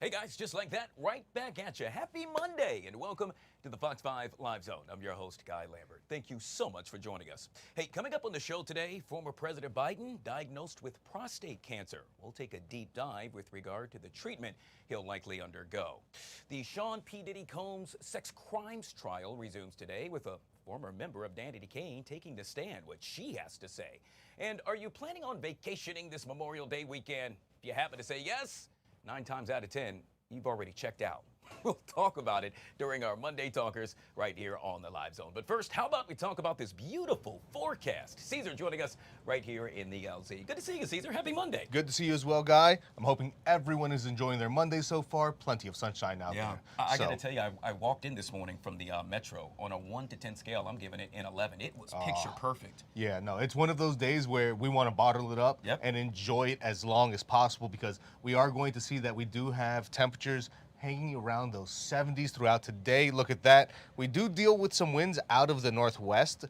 Hey guys, just like that, right back at you. Happy Monday and welcome to the Fox 5 Live Zone. I'm your host, Guy Lambert. Thank you so much for joining us. Hey, coming up on the show today, former President Biden diagnosed with prostate cancer. We'll take a deep dive with regard to the treatment he'll likely undergo. The Sean P. Diddy Combs sex crimes trial resumes today with a former member of Danny Kane taking the stand, what she has to say. And are you planning on vacationing this Memorial Day weekend? If you happen to say yes, 9 times out of 10, you've already checked out. We'll talk about it during our Monday Talkers right here on the Live Zone. But first, how about we talk about this beautiful forecast? Caesar joining us right here in the LZ. Good to see you, Caesar. Happy Monday. Good to see you as well, Guy. I'm hoping everyone is enjoying their Monday so far. Plenty of sunshine out there. I got to tell you, I walked in this morning from the Metro. On a 1 to 10 scale, I'm giving it an 11. It was picture perfect. Yeah, no, it's one of those days where we want to bottle it up and enjoy it as long as possible, because we are going to see that we do have temperatures hanging around those 70s throughout today. Look at that. We do deal with some winds out of the northwest,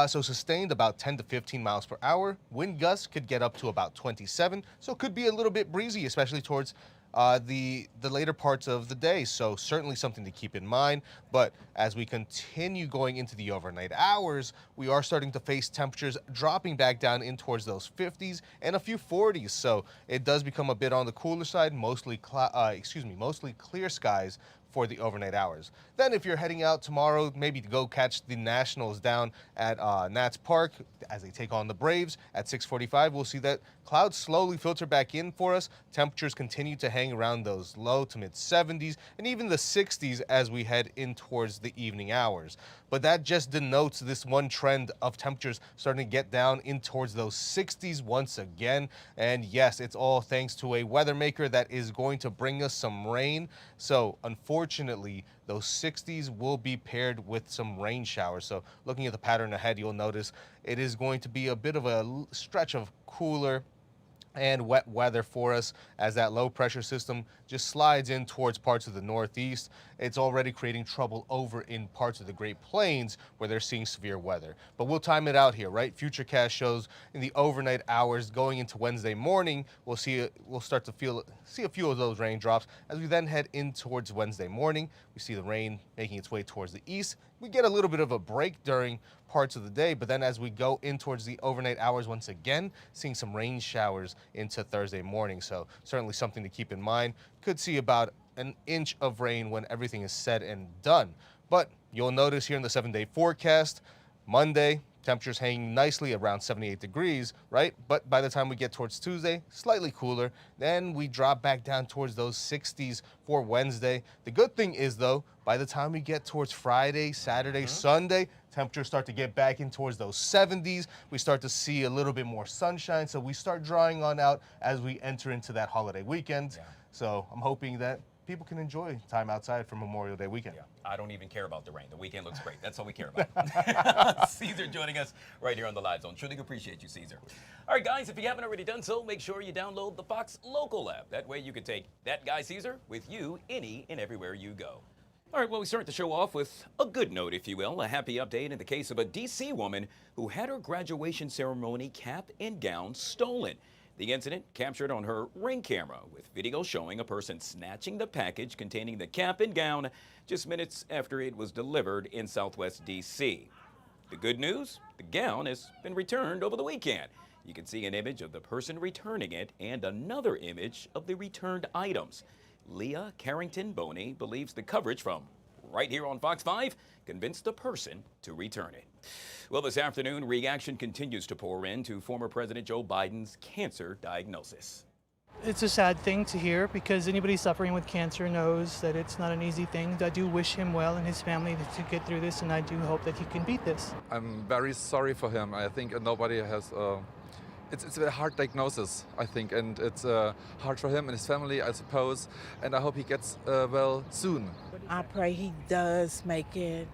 so sustained about 10 to 15 miles per hour. Wind gusts could get up to about 27, so it could be a little bit breezy, especially towards the later parts of the day. So certainly something to keep in mind. But as we continue going into the overnight hours, we are starting to face temperatures dropping back down in towards those 50s and a few 40s. So it does become a bit on the cooler side, mostly clear skies for the overnight hours. Then if you're heading out tomorrow, maybe to go catch the Nationals down at Nats Park as they take on the Braves at 6:45, we'll see that clouds slowly filter back in for us. Temperatures continue to hang around those low to mid 70s and even the 60s as we head in towards the evening hours. But that just denotes this one trend of temperatures starting to get down in towards those 60s once again. And yes, it's all thanks to a weather maker that is going to bring us some rain. So unfortunately, those 60s will be paired with some rain showers. So looking at the pattern ahead, you'll notice it is going to be a bit of a stretch of cooler and wet weather for us as that low pressure system just slides in towards parts of the northeast. It's already creating trouble over in parts of the Great Plains where they're seeing severe weather. But we'll time it out here, right? Futurecast shows in the overnight hours going into Wednesday morning, we'll start to see a few of those raindrops. As we then head in towards Wednesday morning, we see the rain making its way towards the east. We get a little bit of a break during parts of the day, but then as we go in towards the overnight hours once again, seeing some rain showers into Thursday morning. So certainly something to keep in mind. Could see about an inch of rain when everything is said and done. But you'll notice here in the 7-day forecast, Monday, temperatures hanging nicely around 78 degrees, right? But by the time we get towards Tuesday, slightly cooler. Then we drop back down towards those 60s for Wednesday. The good thing is, though, by the time we get towards Friday, Saturday, Sunday, temperatures start to get back in towards those 70s. We start to see a little bit more sunshine, so we start drying on out as we enter into that holiday weekend. So I'm hoping that people can enjoy time outside for Memorial Day weekend. I don't even care about the rain. The weekend looks great. That's all we care about. Caesar joining us right here on the Live Zone. Truly appreciate you, Caesar. All right, guys, if you haven't already done so, make sure you download the Fox Local app. That way you can take that guy, Caesar, with you any and everywhere you go. All right, well, we start the show off with a good note, if you will, a happy update in the case of a D.C. woman who had her graduation ceremony cap and gown stolen. The incident captured on her Ring camera, with video showing a person snatching the package containing the cap and gown just minutes after it was delivered in Southwest D.C. The good news, the gown has been returned over the weekend. You can see an image of the person returning it and another image of the returned items. Leah Carrington-Boney believes the coverage from right here on Fox 5 convinced the person to return it. Well, this afternoon, reaction continues to pour in to former President Joe Biden's cancer diagnosis. It's a sad thing to hear, because anybody suffering with cancer knows that it's not an easy thing. I do wish him well and his family to get through this, and I do hope that he can beat this. I'm very sorry for him. I think nobody has... It's a hard diagnosis, I think, and it's hard for him and his family, I suppose, and I hope he gets well soon. I pray he does make it.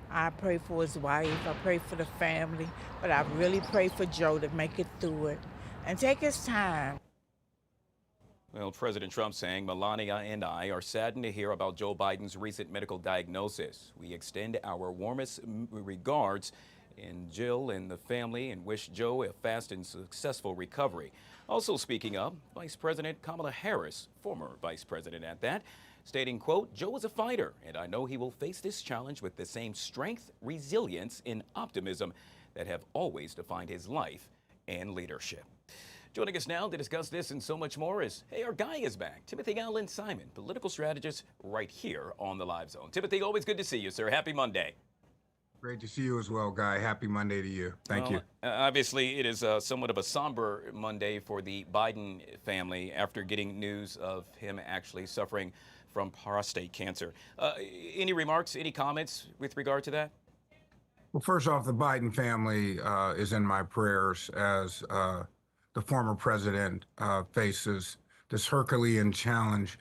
I pray for his wife, I pray for the family, but I really pray for Joe to make it through it and take his time. Well, President Trump saying Melania and I are saddened to hear about Joe Biden's recent medical diagnosis. We extend our warmest regards and Jill and the family and wish Joe a fast and successful recovery. Also speaking up, Vice President Kamala Harris, former vice president at that, stating, quote, "Joe is a fighter, and I know he will face this challenge with the same strength, resilience, and optimism that have always defined his life and leadership." Joining us now to discuss this and so much more is, hey, our guy is back, Timothy Allen Simon, political strategist right here on the Live Zone. Timothy, always good to see you, sir. Happy Monday. Great to see you as well, Guy. Happy Monday to you. Thank you. Obviously, it is somewhat of a somber Monday for the Biden family after getting news of him actually suffering from prostate cancer. Any remarks, any comments with regard to that? Well, first off, the Biden family is in my prayers as the former president faces this Herculean challenge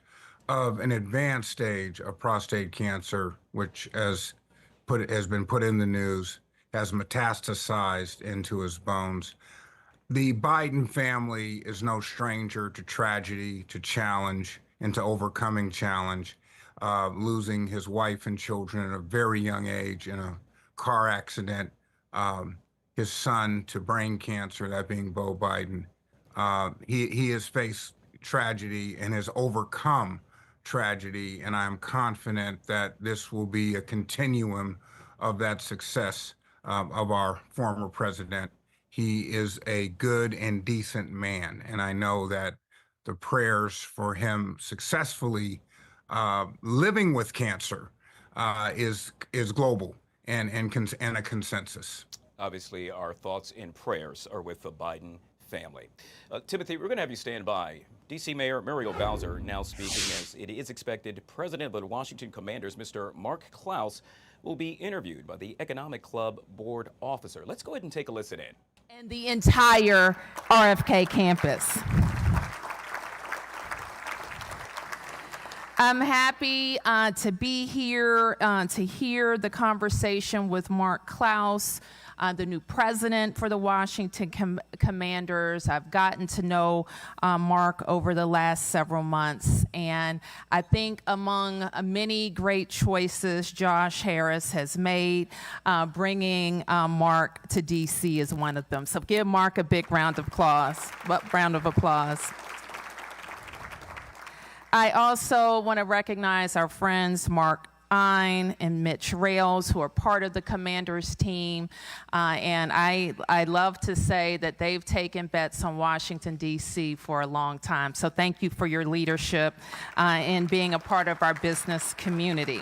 of an advanced stage of prostate cancer, which has been put in the news, has metastasized into his bones. The Biden family is no stranger to tragedy, to challenge, and to overcoming challenge, losing his wife and children at a very young age in a car accident, his son to brain cancer, that being Beau Biden. He has faced tragedy and has overcome tragedy, and I'm confident that this will be a continuum of that success of our former president. He is a good and decent man, and I know that the prayers for him successfully living with cancer is global and a consensus. Obviously, our thoughts and prayers are with the Biden family. Timothy, we're going to have you stand by. D.C. Mayor Muriel Bowser now speaking, as it is expected President of the Washington Commanders, Mr. Mark Clouse, will be interviewed by the Economic Club board officer. Let's go ahead and take a listen in. And the entire RFK campus. I'm happy to be here to hear the conversation with Mark Clouse, the new president for the Washington Commanders. I've gotten to know Mark over the last several months, and I think among many great choices Josh Harris has made, bringing Mark to D.C. is one of them. So give Mark a big round of applause. I also want to recognize our friends Mark Ein and Mitch Rails, who are part of the Commanders team. And I love to say that they've taken bets on Washington, D.C. for a long time. So thank you for your leadership and being a part of our business community.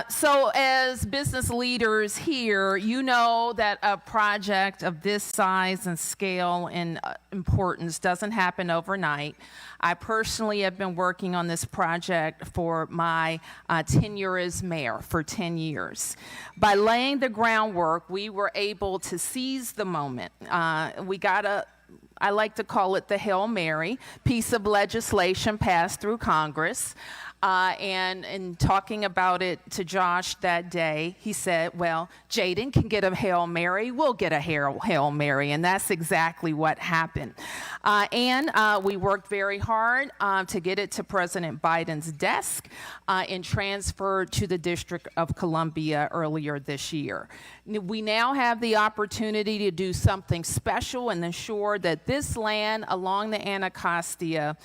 So as business leaders here, you know that a project of this size and scale and importance doesn't happen overnight. I personally have been working on this project for my tenure as mayor for 10 years. By laying the groundwork, we were able to seize the moment. I like to call it the Hail Mary piece of legislation passed through Congress. And in talking about it to Josh that day, he said, well, Jaden can get a Hail Mary, we'll get a Hail Mary, and that's exactly what happened. And we worked very hard to get it to President Biden's desk and transferred to the District of Columbia earlier this year. We now have the opportunity to do something special and ensure that this land along the Anacostia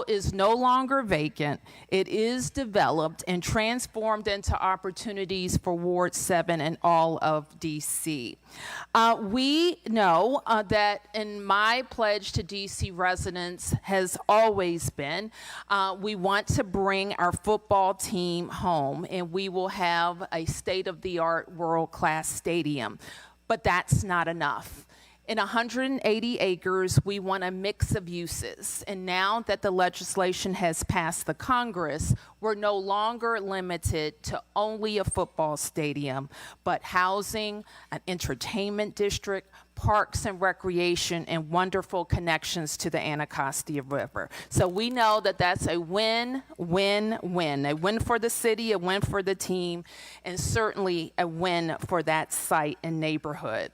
is no longer vacant. It is developed and transformed into opportunities for Ward 7 and all of D.C. We know that in my pledge to D.C. residents has always been we want to bring our football team home, and we will have a state-of-the-art world-class stadium. But that's not enough. In 180 acres, we want a mix of uses. And now that the legislation has passed the Congress, we're no longer limited to only a football stadium, but housing, an entertainment district, parks and recreation, and wonderful connections to the Anacostia River. So we know that that's a win, win, win. A win for the city, a win for the team, and certainly a win for that site and neighborhood.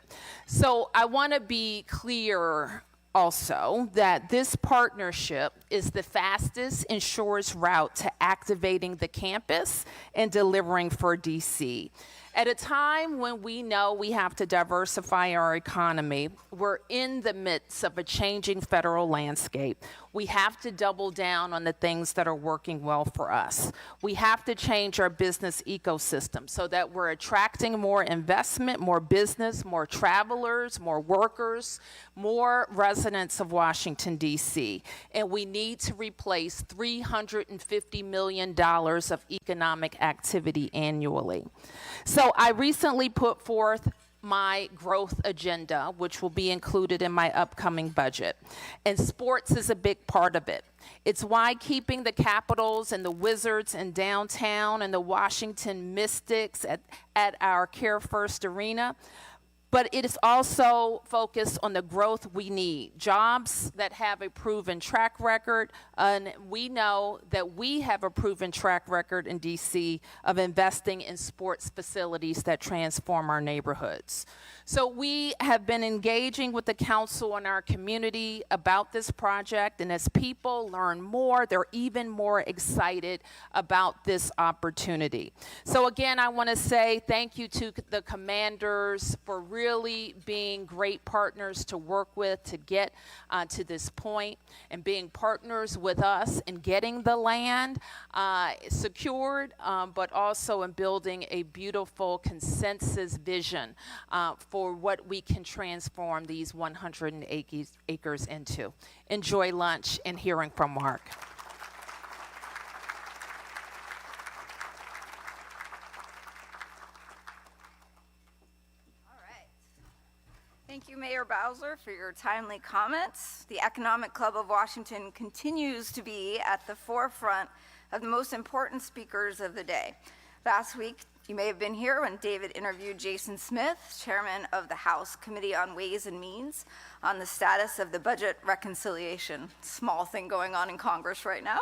So I want to be clear also that this partnership is the fastest and surest route to activating the campus and delivering for DC. At a time when we know we have to diversify our economy, we're in the midst of a changing federal landscape. We have to double down on the things that are working well for us. We have to change our business ecosystem so that we're attracting more investment, more business, more travelers, more workers, more residents of Washington, D.C. And we need to replace $350 million of economic activity annually. So I recently put forth my growth agenda, which will be included in my upcoming budget. And sports is a big part of it. It's why keeping the Capitals and the Wizards in downtown and the Washington Mystics at our Care First Arena. But it is also focused on the growth we need, jobs that have a proven track record, and we know that we have a proven track record in DC of investing in sports facilities that transform our neighborhoods. So we have been engaging with the council and our community about this project, and as people learn more, they're even more excited about this opportunity. So again, I want to say thank you to the commanders for really being great partners to work with to get to this point, and being partners with us in getting the land secured, but also in building a beautiful consensus vision for what we can transform these 180 acres into. Enjoy lunch and hearing from Mark. Thank you, Mayor Bowser, for your timely comments. The Economic Club of Washington continues to be at the forefront of the most important speakers of the day. Last week, you may have been here when David interviewed Jason Smith, chairman of the House Committee on Ways and Means, on the status of the budget reconciliation. Small thing going on in Congress right now.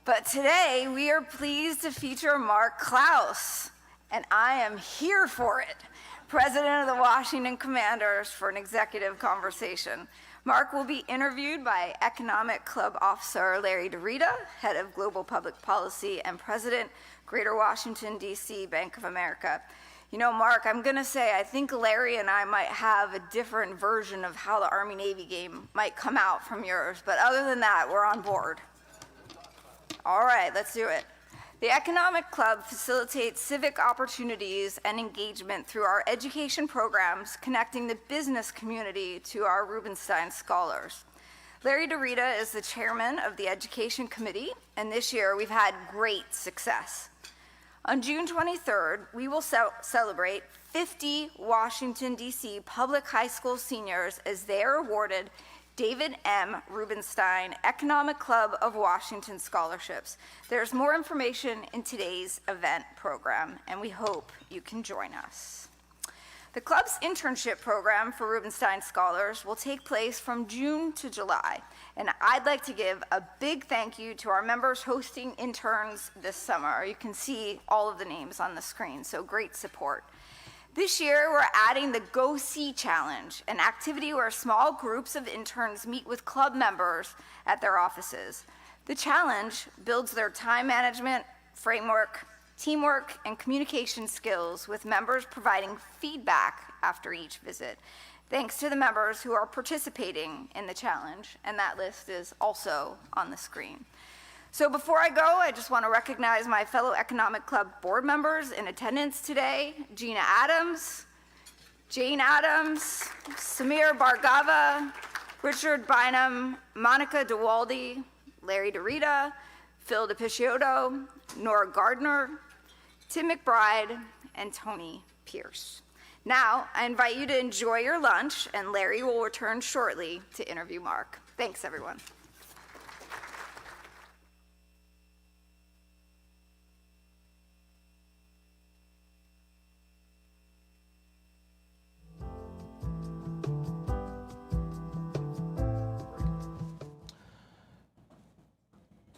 But today, we are pleased to feature Mark Clouse, and I am here for it. President of the Washington Commanders, for an executive conversation. Mark will be interviewed by Economic Club Officer Larry DiRita, Head of Global Public Policy and President, Greater Washington, D.C. Bank of America. You know, Mark, I'm going to say I think Larry and I might have a different version of how the Army-Navy game might come out from yours, but other than that, we're on board. All right, let's do it. The Economic Club facilitates civic opportunities and engagement through our education programs, connecting the business community to our Rubenstein scholars. Larry DiRita is the chairman of the Education Committee, and this year we've had great success. On June 23rd, we will celebrate 50 Washington, D.C. public high school seniors as they are awarded David M. Rubenstein Economic Club of Washington scholarships. There's more information in today's event program, and we hope you can join us. The club's internship program for Rubenstein scholars will take place from June to July, and I'd like to give a big thank you to our members hosting interns this summer. You can see all of the names on the screen, so great support. This year, we're adding the Go See Challenge, an activity where small groups of interns meet with club members at their offices. The challenge builds their time management, framework, teamwork, and communication skills, with members providing feedback after each visit. Thanks to the members who are participating in the challenge, and that list is also on the screen. So before I go, I just want to recognize my fellow Economic Club board members in attendance today: Gina Adams, Jane Adams, Samir Bargava, Richard Bynum, Monica DeWaldy, Larry DiRita, Phil DePicciotto, Nora Gardner, Tim McBride, and Tony Pierce. Now, I invite you to enjoy your lunch, and Larry will return shortly to interview Mark. Thanks, everyone.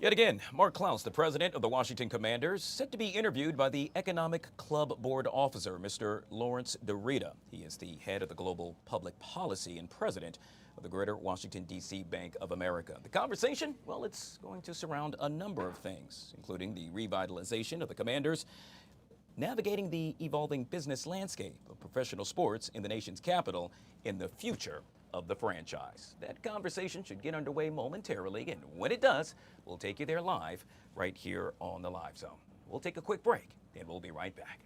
Yet again, Mark Clouse, the president of the Washington Commanders, set to be interviewed by the Economic Club Board officer, Mr. Lawrence DeRita. He is the head of the Global Public Policy and president of the Greater Washington, D.C. Bank of America. The conversation, well, it's going to surround a number of things, including the revitalization of the Commanders, navigating the evolving business landscape of professional sports in the nation's capital, in the future of the franchise. That conversation should get underway momentarily, and when it does, we'll take you there live right here on the Live Zone. We'll take a quick break, and we'll be right back.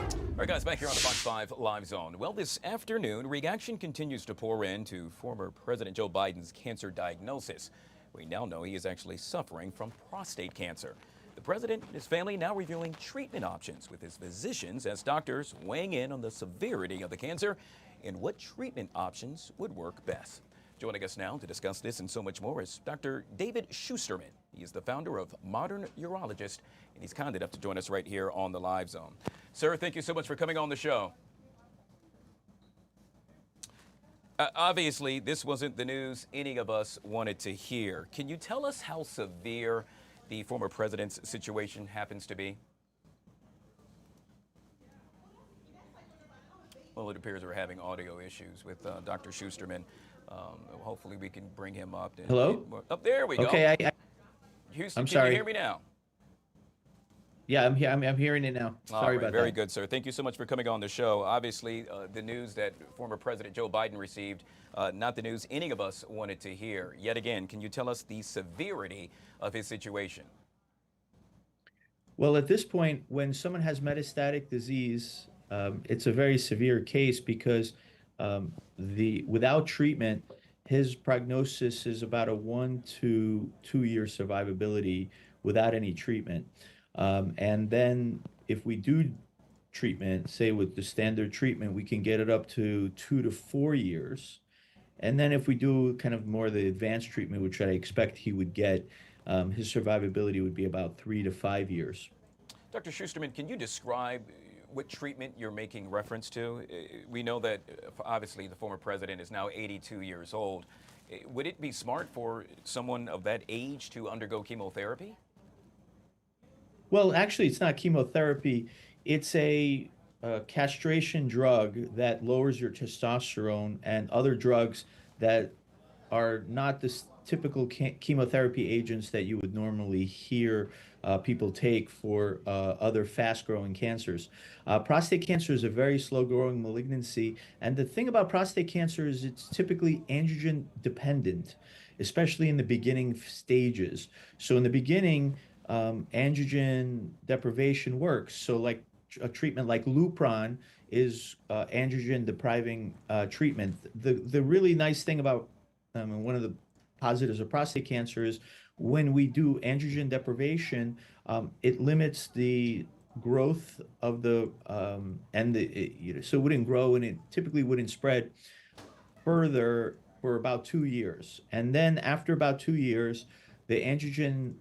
All right, guys, back here on the Fox 5 Live Zone. Well, this afternoon, reaction continues to pour in to former President Joe Biden's cancer diagnosis. We now know he is actually suffering from prostate cancer. The president and his family now reviewing treatment options with his physicians as doctors weighing in on the severity of the cancer and what treatment options would work best. Joining us now to discuss this and so much more is Dr. David Schusterman. He is the founder of Modern Urologist, and he's kind enough to join us right here on the Live Zone. Sir, thank you so much for coming on the show. Obviously, this wasn't the news any of us wanted to hear. Can you tell us how severe the former president's situation happens to be? Well, it appears we're having audio issues with Dr. Schusterman. Hopefully we can bring him up. Hello? Up there we go. Okay, Houston, I'm can sorry. you hear me now? Yeah, I'm here. I'm hearing it now. Sorry about Very that. good, sir. Thank you so much for coming on the show. Obviously, the news that former President Joe Biden received, not the news any of us wanted to hear. Yet again, can you tell us the severity of his situation? Well, at this point, when someone has metastatic disease, it's a very severe case because without treatment, his prognosis is about a 1 to 2 year survivability without any treatment. And then if we do treatment, say with the standard treatment, we can get it up to 2 to 4 years. And then if we do kind of more the advanced treatment, which I expect he would get, his survivability would be about 3 to 5 years. Dr. Schusterman, can you describe what treatment you're making reference to? We know that obviously the former president is now 82 years old. Would it be smart for someone of that age to undergo chemotherapy? Well, actually, it's not chemotherapy. It's a castration drug that lowers your testosterone and other drugs that are not the typical chemotherapy agents that you would normally hear people take for other fast-growing cancers. Prostate cancer is a very slow-growing malignancy, and the thing about prostate cancer is it's typically androgen dependent, especially in the beginning stages. So in the beginning, androgen deprivation works. So like a treatment like Lupron is androgen depriving treatment. The really nice thing about and one of the positives of prostate cancer is when we do androgen deprivation, it limits the growth of the so it wouldn't grow, and it typically wouldn't spread further for about 2 years. And then after about 2 years, the androgen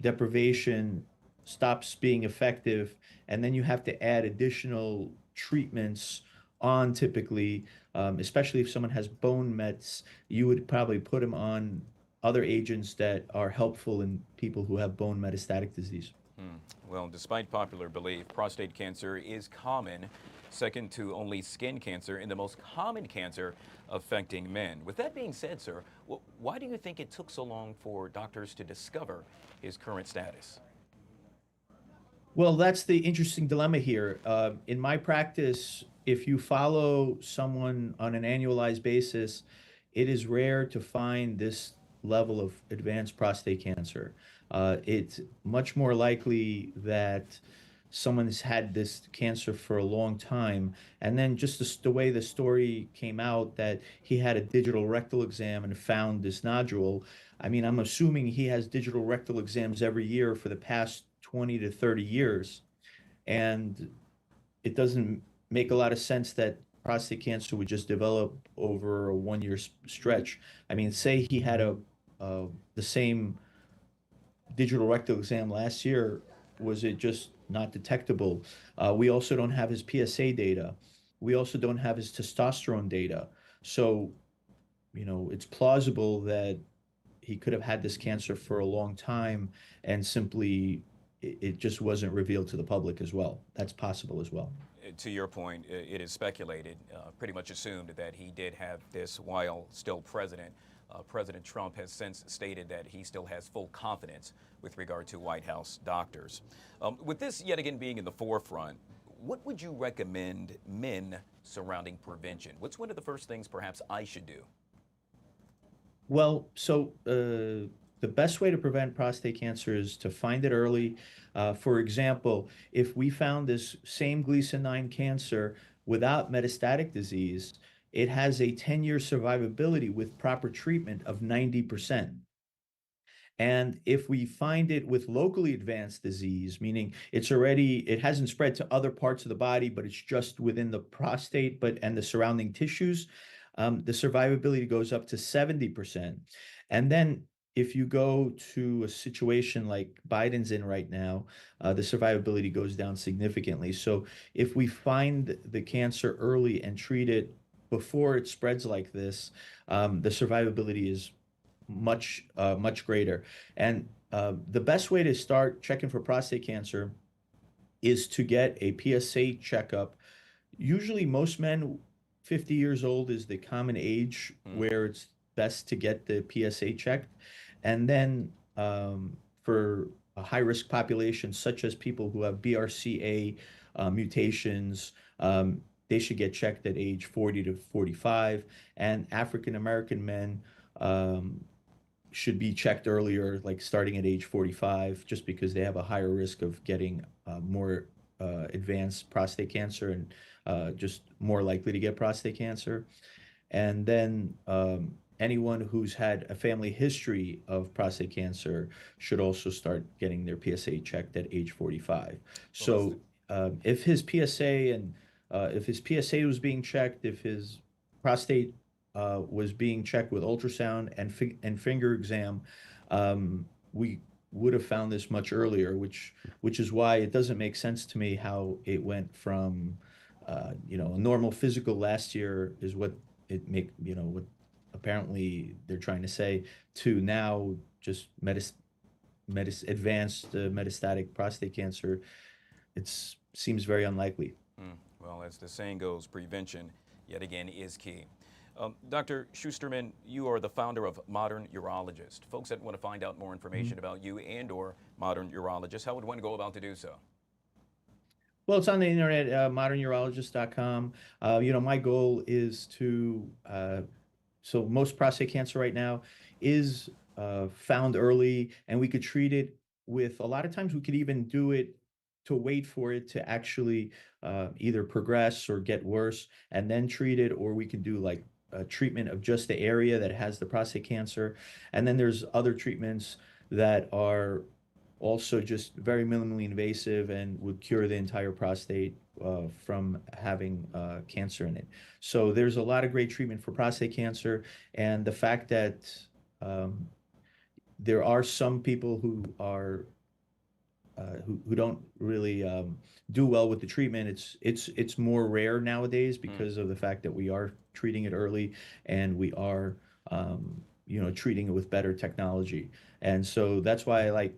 deprivation stops being effective, and then you have to add additional treatments on typically, especially if someone has bone mets, you would probably put them on other agents that are helpful in people who have bone metastatic disease. Well, despite popular belief, prostate cancer is common, second to only skin cancer, and the most common cancer affecting men. With that being said, sir, why do you think it took so long for doctors to discover his current status? Well, that's the interesting dilemma here. In my practice, if you follow someone on an annualized basis, it is rare to find this level of advanced prostate cancer. It's much more likely that someone has had this cancer for a long time, and then just the way the story came out that he had a digital rectal exam and found this nodule. I mean, I'm assuming he has digital rectal exams every year for the past 20 to 30 years, and it doesn't make a lot of sense that prostate cancer would just develop over a 1-year stretch. I mean, say he had the same digital rectal exam last year, was it just not detectable? We also don't have his PSA data. We also don't have his testosterone data. So, you know, it's plausible that he could have had this cancer for a long time, and simply it just wasn't revealed to the public as well. That's possible as well. To your point, it is speculated, pretty much assumed that he did have this while still president. President Trump has since stated that he still has full confidence with regard to White House doctors. With this yet again being in the forefront, what would you recommend men surrounding prevention? What's one of the first things perhaps I should do? Well, so the best way to prevent prostate cancer is to find it early. For example, if we found this same Gleason 9 cancer without metastatic disease, it has a 10-year survivability with proper treatment of 90%. And if we find it with locally advanced disease, meaning it hasn't spread to other parts of the body, but it's just within the prostate and the surrounding tissues, the survivability goes up to 70%. And then if you go to a situation like Biden's in right now, the survivability goes down significantly. So if we find the cancer early and treat it before it spreads like this, the survivability is much greater. And the best way to start checking for prostate cancer is to get a PSA checkup. Usually most men, 50 years old is the common age where it's best to get the PSA checked. And then for a high-risk population, such as people who have BRCA mutations, they should get checked at age 40 to 45. And African-American men should be checked earlier, like starting at age 45, just because they have a higher risk of getting more advanced prostate cancer and just more likely to get prostate cancer. And then anyone who's had a family history of prostate cancer should also start getting their PSA checked at age 45. So if his PSA was being checked, if his prostate was being checked with ultrasound and finger exam, we would have found this much earlier, which is why it doesn't make sense to me how it went from a normal physical last year is what what apparently they're trying to say, to now just advanced metastatic prostate cancer. It seems very unlikely. Well, as the saying goes, prevention, yet again, is key. Dr. Schusterman, you are the founder of Modern Urologist. Folks that want to find out more information about you and or Modern Urologist, how would one go about to do so? Well, it's on the internet, modernurologist.com. My goal is to, so most prostate cancer right now is found early, and we could treat it with, a lot of times we could even do it to wait for it to actually either progress or get worse and then treat it, or we could do like a treatment of just the area that has the prostate cancer. And then there's other treatments that are also just very minimally invasive and would cure the entire prostate from having cancer in it. So there's a lot of great treatment for prostate cancer, and the fact that there are some people who are who don't really do well with the treatment. It's more rare nowadays because of the fact that we are treating it early, and we are treating it with better technology. And so that's why I like,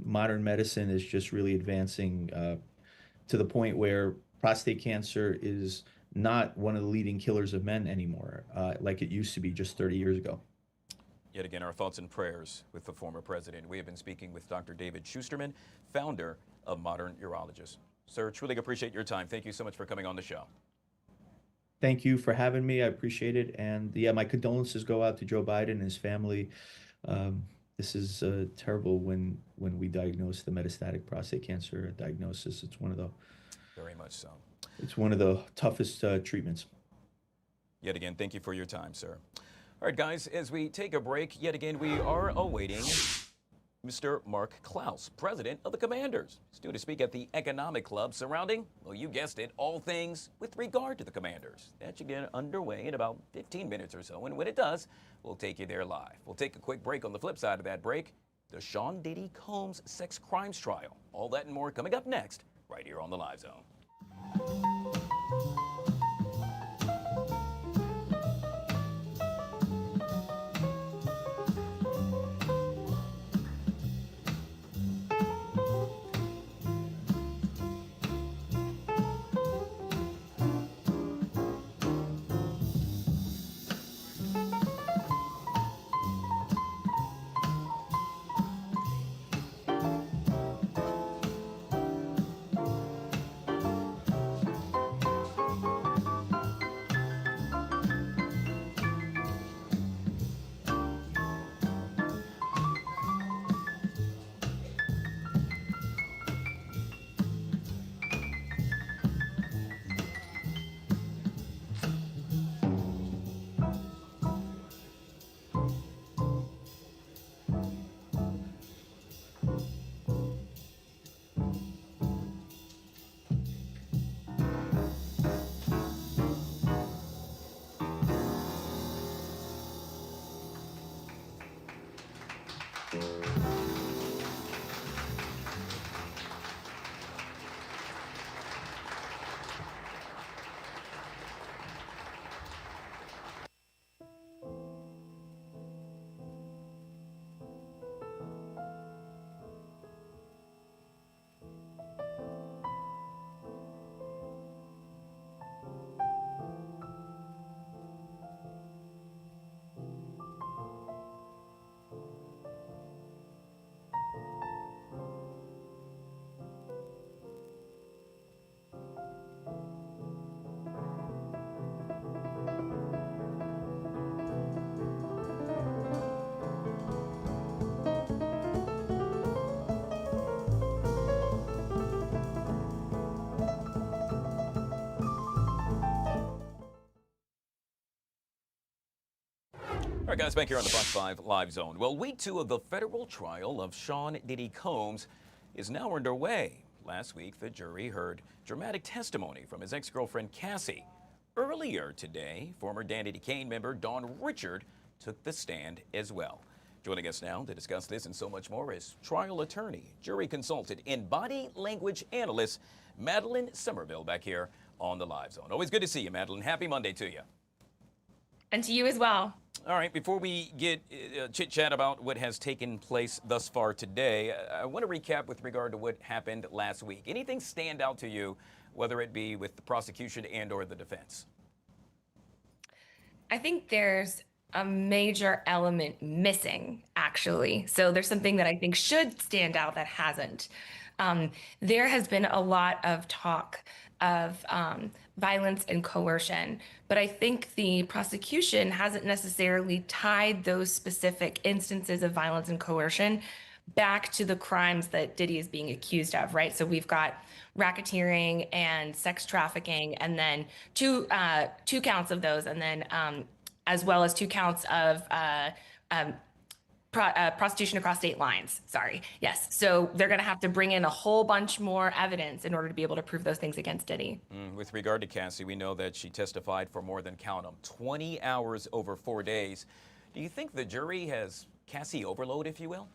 modern medicine is just really advancing to the point where prostate cancer is not one of the leading killers of men anymore, like it used to be just 30 years ago. Yet again, our thoughts and prayers with the former president. We have been speaking with Dr. David Schusterman, founder of Modern Urologist. Sir, truly appreciate your time. Thank you so much for coming on the show. Thank you for having me. I appreciate it. And yeah, my condolences go out to Joe Biden and his family. This is terrible when we diagnose the metastatic prostate cancer diagnosis. It's one of the very much so. It's one of the toughest treatments. Yet again, thank you for your time, sir. All right, guys, as we take a break, yet again, we are awaiting Mr. Mark Clouse, president of the Commanders. He's due to speak at the Economic Club surrounding, well, you guessed it, all things with regard to the Commanders. That should get underway in about 15 minutes or so, and when it does, we'll take you there live. We'll take a quick break. On the flip side of that break, the Sean Diddy Combs sex crimes trial. All that and more coming up next, right here on the Live Zone. All right, guys, back here on the Fox 5 Live Zone. Well, week 2 of the federal trial of Sean Diddy Combs is now underway. Last week, the jury heard dramatic testimony from his ex-girlfriend, Cassie. Earlier today, former Danny Kane member Dawn Richard took the stand as well. Joining us now to discuss this and so much more is trial attorney, jury consultant, and body language analyst, Madeline Somerville, back here on the Live Zone. Always good to see you, Madeline. Happy Monday to you. And to you as well. All right, before we get chit-chat about what has taken place thus far today, I want to recap with regard to what happened last week. Anything stand out to you, whether it be with the prosecution and or the defense? I think there's a major element missing, actually. So there's something that I think should stand out that hasn't. There has been a lot of talk of violence and coercion, but I think the prosecution hasn't necessarily tied those specific instances of violence and coercion back to the crimes that Diddy is being accused of, right? So we've got racketeering and sex trafficking, and then two counts of those, and then as well as 2 counts of prostitution across state lines. Sorry. Yes. So they're going to have to bring in a whole bunch more evidence in order to be able to prove those things against Diddy. With regard to Cassie, we know that she testified for more than, count them, 20 hours over 4 days. Do you think the jury has Cassie overload, if you will?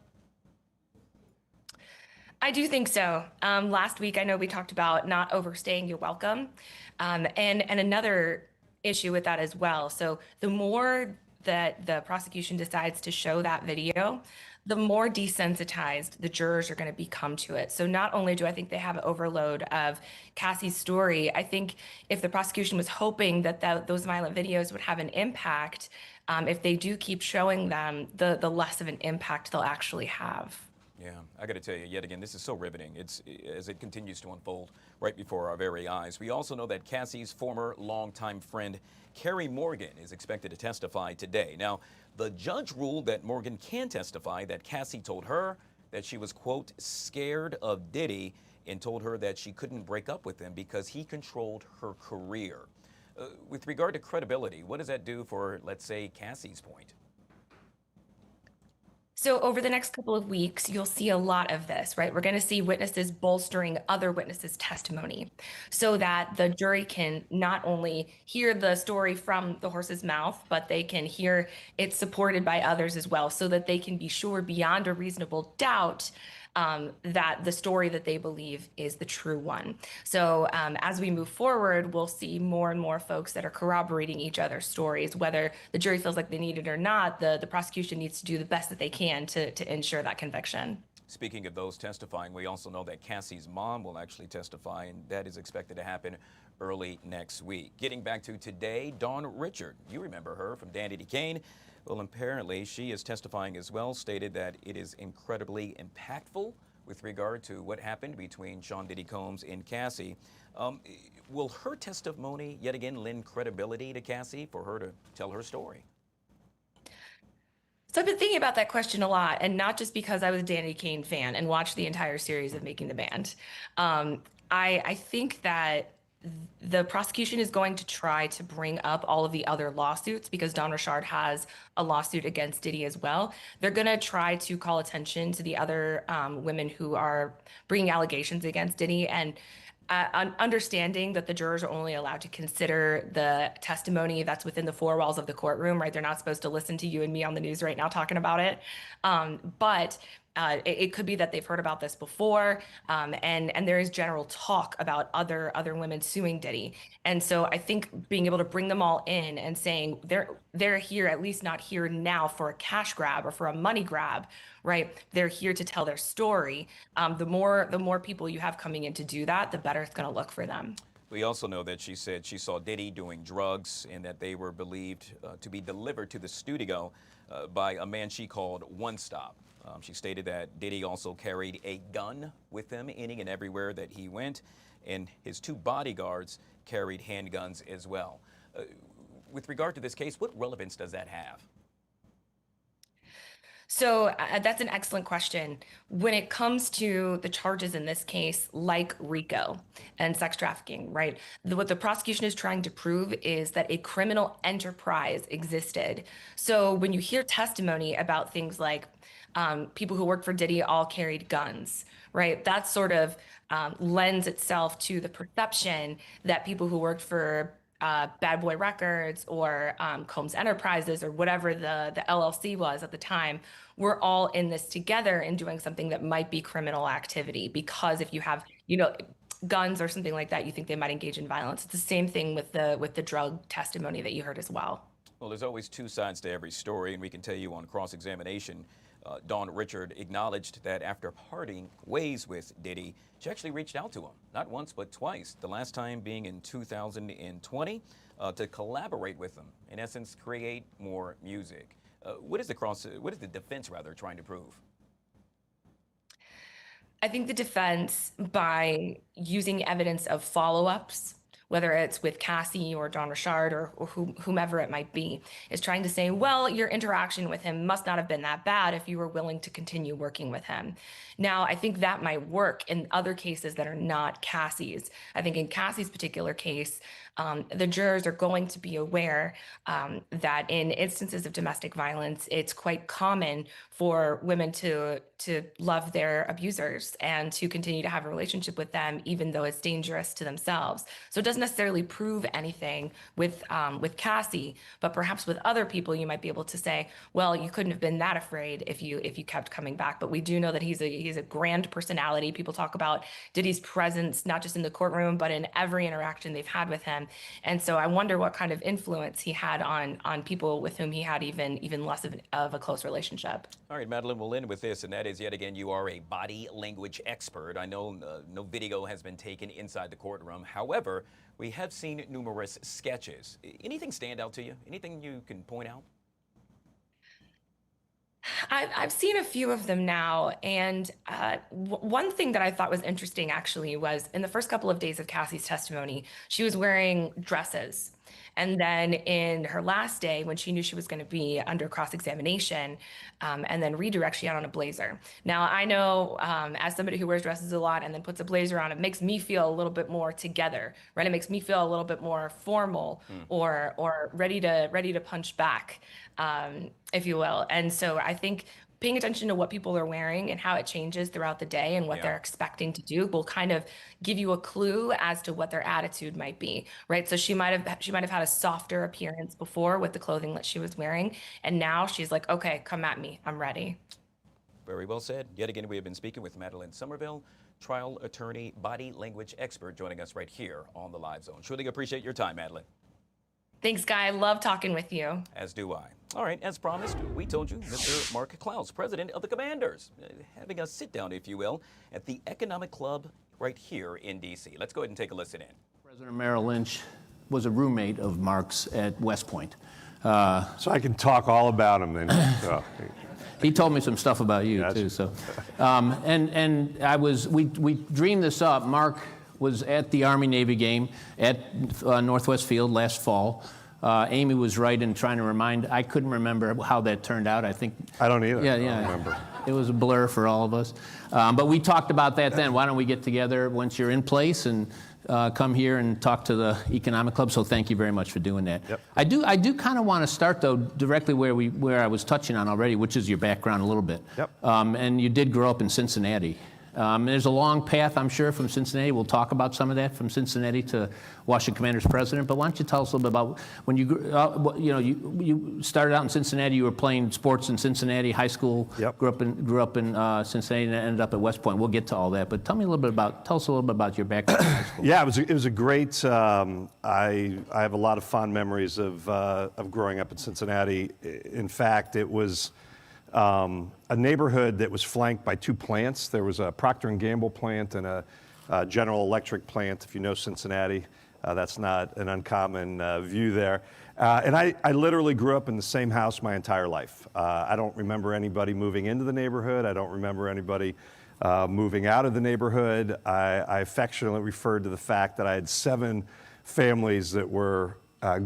I do think so. Last week, I know we talked about not overstaying your welcome. And another issue with that as well. So the more that the prosecution decides to show that video, the more desensitized the jurors are going to become to it. So not only do I think they have an overload of Cassie's story, I think if the prosecution was hoping that those violent videos would have an impact, if they do keep showing them, the less of an impact they'll actually have. Yeah, I got to tell you, yet again, this is so riveting. It's as it continues to unfold right before our very eyes. We also know that Cassie's former longtime friend, Carrie Morgan, is expected to testify today. Now, the judge ruled that Morgan can testify that Cassie told her that she was, quote, scared of Diddy, and told her that she couldn't break up with him because he controlled her career. With regard to credibility, what does that do for, let's say, Cassie's point? So over the next couple of weeks, you'll see a lot of this, right? We're going to see witnesses bolstering other witnesses' testimony so that the jury can not only hear the story from the horse's mouth, but they can hear it supported by others as well, so that they can be sure beyond a reasonable doubt that the story that they believe is the true one. So as we move forward, we'll see more and more folks that are corroborating each other's stories. Whether the jury feels like they need it or not, the prosecution needs to do the best that they can to ensure that conviction. Speaking of those testifying, we also know that Cassie's mom will actually testify, and that is expected to happen early next week. Getting back to today, Dawn Richard, you remember her from Dan Diddy Kane. Well, apparently she is testifying as well, stated that it is incredibly impactful with regard to what happened between Sean Diddy Combs and Cassie. Will her testimony yet again lend credibility to Cassie for her to tell her story? So I've been thinking about that question a lot, and not just because I was a Dan Diddy Kane fan and watched the entire series of Making the Band. I think that the prosecution is going to try to bring up all of the other lawsuits because Don Richard has a lawsuit against Diddy as well. They're going to try to call attention to the other women who are bringing allegations against Diddy, and understanding that the jurors are only allowed to consider the testimony that's within the 4 walls of the courtroom, right? They're not supposed to listen to you and me on the news right now talking about it. But it could be that they've heard about this before, and there is general talk about other women suing Diddy. And so I think being able to bring them all in and saying they're here, at least not here now for a cash grab or for a money grab, right? They're here to tell their story. The more people you have coming in to do that, the better it's going to look for them. We also know that she said she saw Diddy doing drugs and that they were believed to be delivered to the studio by a man she called One Stop. She stated that Diddy also carried a gun with him any and everywhere that he went, and his 2 bodyguards carried handguns as well. With regard to this case, what relevance does that have? So that's an excellent question. When it comes to the charges in this case, like RICO and sex trafficking, right? What the prosecution is trying to prove is that a criminal enterprise existed. So when you hear testimony about things like people who worked for Diddy all carried guns, right? That sort of lends itself to the perception that people who worked for Bad Boy Records or Combs Enterprises or whatever the LLC was at the time, we're all in this together and doing something that might be criminal activity. Because if you have, guns or something like that, you think they might engage in violence. It's the same thing with the drug testimony that you heard as well. Well, there's always 2 sides to every story, and we can tell you on cross-examination, Dawn Richard acknowledged that after parting ways with Diddy, she actually reached out to him, not once but twice, the last time being in 2020, to collaborate with him, in essence, create more music. What is the defense trying to prove? I think the defense, by using evidence of follow-ups, whether it's with Cassie or John Richard or whomever it might be, is trying to say, well, your interaction with him must not have been that bad if you were willing to continue working with him. Now, I think that might work in other cases that are not Cassie's. I think in Cassie's particular case, the jurors are going to be aware that in instances of domestic violence, it's quite common for women to love their abusers and to continue to have a relationship with them, even though it's dangerous to themselves. So it doesn't necessarily prove anything with Cassie, but perhaps with other people, you might be able to say, well, you couldn't have been that afraid if you kept coming back. But we do know that he's a grand personality. People talk about Diddy's presence, not just in the courtroom, but in every interaction they've had with him. And so I wonder what kind of influence he had on people with whom he had even less of a close relationship. All right, Madeline, we'll end with this, and that is, yet again, you are a body language expert. I know no video has been taken inside the courtroom. However, we have seen numerous sketches. Anything stand out to you? Anything you can point out? I've seen a few of them now, and one thing that I thought was interesting actually was in the first couple of days of Cassie's testimony, she was wearing dresses. And then in her last day, when she knew she was going to be under cross-examination and then redirect, she had on a blazer. Now, I know as somebody who wears dresses a lot and then puts a blazer on, it makes me feel a little bit more together, right? It makes me feel a little bit more formal or ready to punch back, if you will. And so I think paying attention to what people are wearing and how it changes throughout the day and what they're expecting to do will kind of give you a clue as to what their attitude might be, right? So she might have had a softer appearance before with the clothing that she was wearing, and now she's like, okay, come at me, I'm ready. Very well said. Yet again, we have been speaking with Madeline Somerville, trial attorney, body language expert, joining us right here on the Live Zone. Truly appreciate your time, Madeline. Thanks, Guy. I love talking with you. As do I. All right, as promised, we told you Mr. Mark Clouse, president of the Commanders, having a sit down, if you will, at the Economic Club right here in D.C. Let's go ahead and take a listen in. President Merrill Lynch was a roommate of Mark's at West Point. So I can talk all about him then. He told me some stuff about you too. So, we dreamed this up. Mark was at the Army-Navy game at Northwest Field last fall. Amy was right in trying to remind. I couldn't remember how that turned out. I don't either. Yeah. I don't remember. It was a blur for all of us. But we talked about that then. Why don't we get together once you're in place and come here and talk to the Economic Club? So thank you very much for doing that. Yep. I do kind of want to start though directly where I was touching on already, which is your background a little bit. Yep. And you did grow up in Cincinnati. There's a long path, I'm sure, from Cincinnati. We'll talk about some of that, from Cincinnati to Washington Commanders president. But why don't you tell us a little bit about when you grew up? You started out in Cincinnati. You were playing sports in Cincinnati, high school. Yep. Grew up in Cincinnati and ended up at West Point. We'll get to all that. But tell us a little bit about your background in high school. Yeah, it was a great. I have a lot of fond memories of growing up in Cincinnati. In fact, it was a neighborhood that was flanked by two plants. There was a Procter & Gamble plant and a General Electric plant. If you know Cincinnati, that's not an uncommon view there. And I literally grew up in the same house my entire life. I don't remember anybody moving into the neighborhood. I don't remember anybody moving out of the neighborhood. I affectionately referred to the fact that I had 7 families that were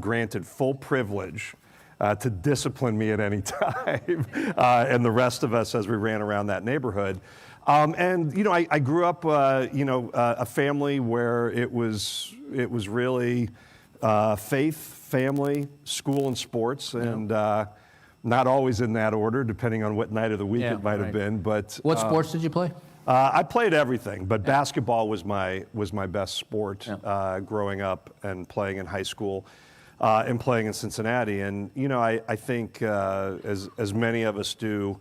granted full privilege to discipline me at any time, and the rest of us as we ran around that neighborhood. I grew up, a family where it was really faith, family, school, and sports, and not always in that order, depending on what night of the week it might have been. But what sports did you play? I played everything, but basketball was my best sport growing up and playing in high school. And playing in Cincinnati. And, I think as many of us do,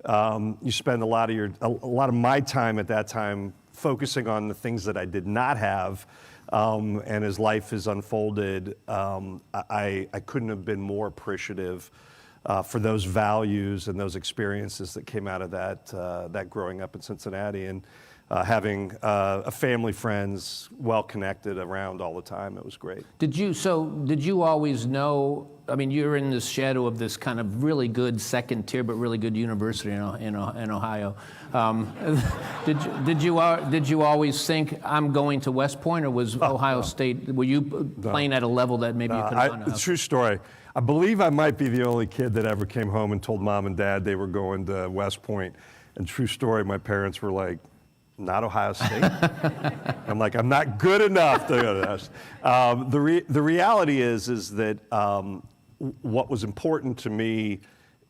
you spend a lot of my time at that time focusing on the things that I did not have. And as life has unfolded, I couldn't have been more appreciative for those values and those experiences that came out of that growing up in Cincinnati, and having a family, friends, well connected around all the time. It was great. Did you always know? I mean, you're in the shadow of this kind of really good second tier, but really good university in Ohio. Did you always think I'm going to West Point, or was Ohio State? Were you playing at a level that maybe you could have gone to? True story. I believe I might be the only kid that ever came home and told mom and dad they were going to West Point. And true story, my parents were like, "Not Ohio State." I'm like, "I'm not good enough to go to that." The reality is that what was important to me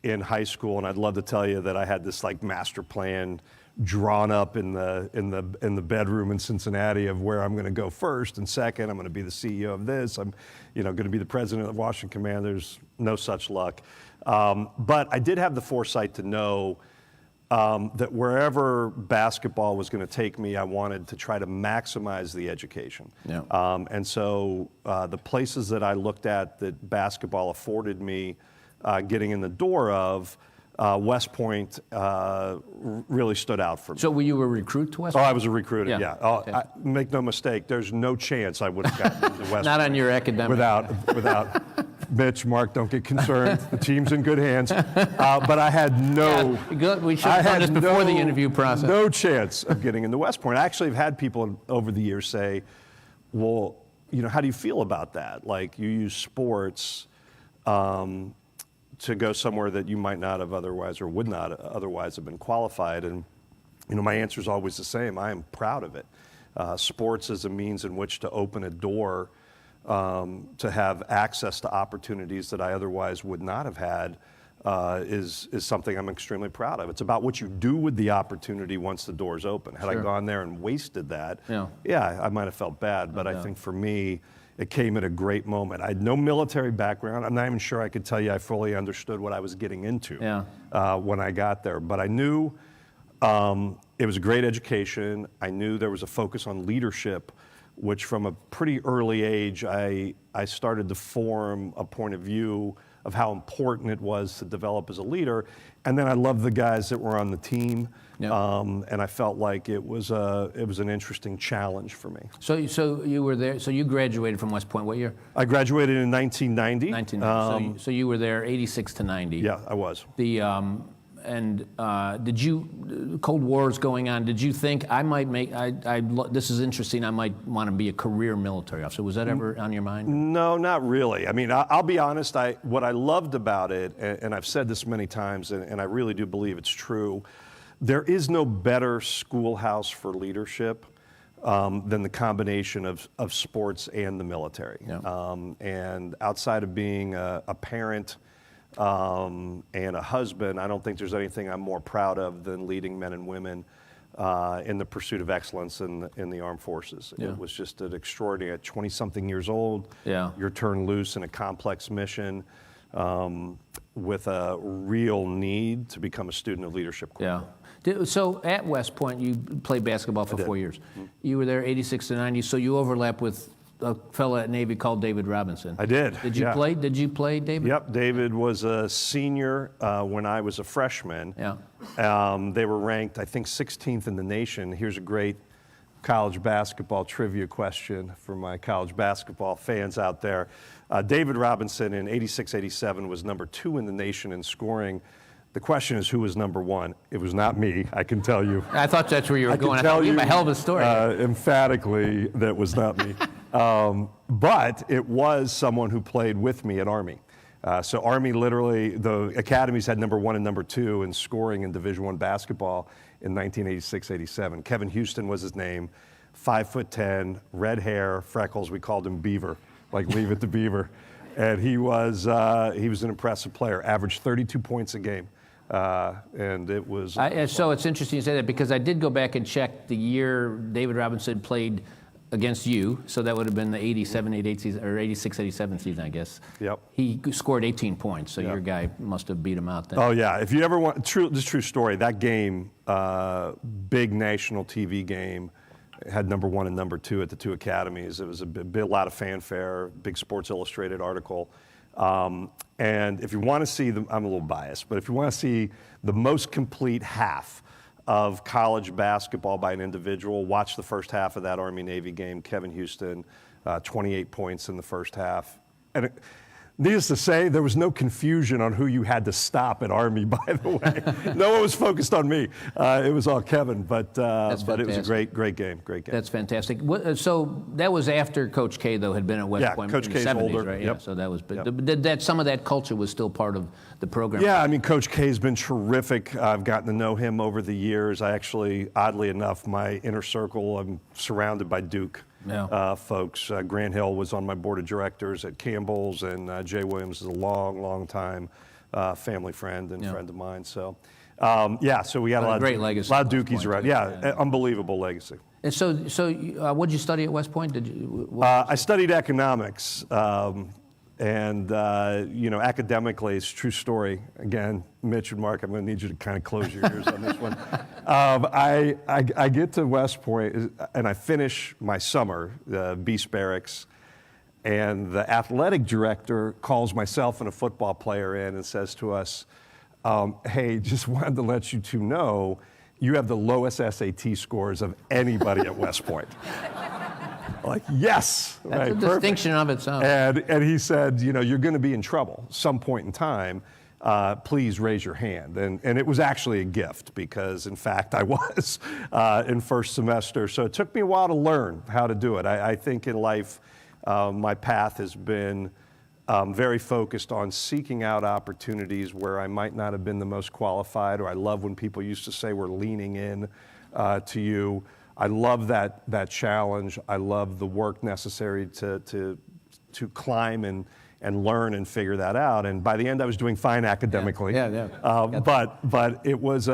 in high school, and I'd love to tell you that I had this like master plan drawn up in the bedroom in Cincinnati of where I'm going to go first and second. I'm going to be the CEO of this. I'm, going to be the president of the Washington Commanders. No such luck. But I did have the foresight to know that wherever basketball was going to take me, I wanted to try to maximize the education. Yeah. And so the places that I looked at that basketball afforded me getting in the door of, West Point really stood out for me. So were you a recruit to West Oh, Point? I was a recruiter, yeah. Okay. Make no mistake, there's no chance I would have gotten into West Not Point on your academic. without Mitch, Mark, don't get concerned. The team's in good hands. But I had no... Yeah, good. We should have done this before the interview process. No chance of getting into West Point. I actually have had people over the years say, well, how do you feel about that? Like, you use sports to go somewhere that you might not have otherwise or would not otherwise have been qualified. And, my answer is always the same. I am proud of it. Sports is a means in which to open a door to have access to opportunities that I otherwise would not have had is something I'm extremely proud of. It's about what you do with the opportunity once the door's open. Had I gone there and wasted that, I might have felt bad. But I think for me, it came at a great moment. I had no military background. I'm not even sure I could tell you I fully understood what I was getting into when I got there. But I knew it was a great education. I knew there was a focus on leadership, which from a pretty early age, I started to form a point of view of how important it was to develop as a leader. And then I loved the guys that were on the team. And I felt like it was an interesting challenge for me. So you were there. So you graduated from West Point. What year? I graduated in 1990. 1990. So you were there 86 to 90. Yeah, I was. Did you, Cold War's going on, did you think I might make, this is interesting, I might want to be a career military officer? Was that ever on your mind? No, not really. I mean, I'll be honest, what I loved about it, and I've said this many times, and I really do believe it's true, there is no better schoolhouse for leadership than the combination of sports and the military. And outside of being a parent, and a husband, I don't think there's anything I'm more proud of than leading men and women in the pursuit of excellence in the armed forces. It was just an extraordinary, at 20-something years old, you're turned loose in a complex mission with a real need to become a student of leadership corps. So at West Point, you played basketball for 4 years. You were there 86 to 90, so you overlap with a fellow at Navy called David Robinson. I did. Did you play? Did you play, David? Yep. David was a senior when I was a freshman. They were ranked, I think, 16th in the nation. Here's a great college basketball trivia question for my college basketball fans out there. David Robinson in 86-87 was number 2 in the nation in scoring. The question is, who was number 1? It was not me, I can tell you. I thought that's where you were going. I can tell you a hell of a story. Emphatically, that was not me. But it was someone who played with me at Army. So Army literally, the academies had number 1 and number 2 in scoring in Division I basketball in 1986-87. Kevin Houston was his name, 5'10", red hair, freckles. We called him Beaver, like Leave It to Beaver. And he was an impressive player, averaged 32 points a game. And it was... So it's interesting you say that, because I did go back and check the year David Robinson played against you, so that would have been the 87-88 season, or 86-87 season, I guess. Yep. He scored 18 points, so your guy must have beat him out then. Oh, yeah. If you ever want... This is a true story. That game, big national TV game, had number 1 and number 2 at the 2 academies. It was a lot of fanfare, big Sports Illustrated article. And if you want to see I'm a little biased, but if you want to see the most complete half of college basketball by an individual, watch the first half of that Army-Navy game. Kevin Houston, 28 points in the first half. And needless to say, there was no confusion on who you had to stop at Army, by the way. No one was focused on me. It was all Kevin, but it was a great game. That's fantastic. So that was after Coach K, though, had been at West Point Coach in the K's 70s, older. right? Yep. Yeah, so that was, but some of that culture was still part of the program. Yeah, I mean, Coach K's been terrific. I've gotten to know him over the years. I actually, oddly enough, my inner circle, I'm surrounded by Duke. Folks. Grant Hill was on my board of directors at Campbell's, and Jay Williams is a long time family friend and friend of mine. So, so we got a lot great of legacy. A lot of Dukies around. Yeah, unbelievable legacy. And so what did you study at West Point? I studied economics. Academically, it's a true story. Again, Mitch and Mark, I'm going to need you to kind of close your ears on this one. I get to West Point, and I finish my summer, Beast Barracks, and the athletic director calls myself and a football player in and says to us, hey, just wanted to let you two know, you have the lowest SAT scores of anybody at West Point. Like, yes. That's a distinction of its own. And he said, you're going to be in trouble some point in time. Please raise your hand. And it was actually a gift because, in fact, I was in first semester. So it took me a while to learn how to do it. I think in life, my path has been very focused on seeking out opportunities where I might not have been the most qualified, or I love when people used to say we're leaning in to you. I love that challenge. I love the work necessary to climb and learn and figure that out. And by the end, I was doing fine academically. But it was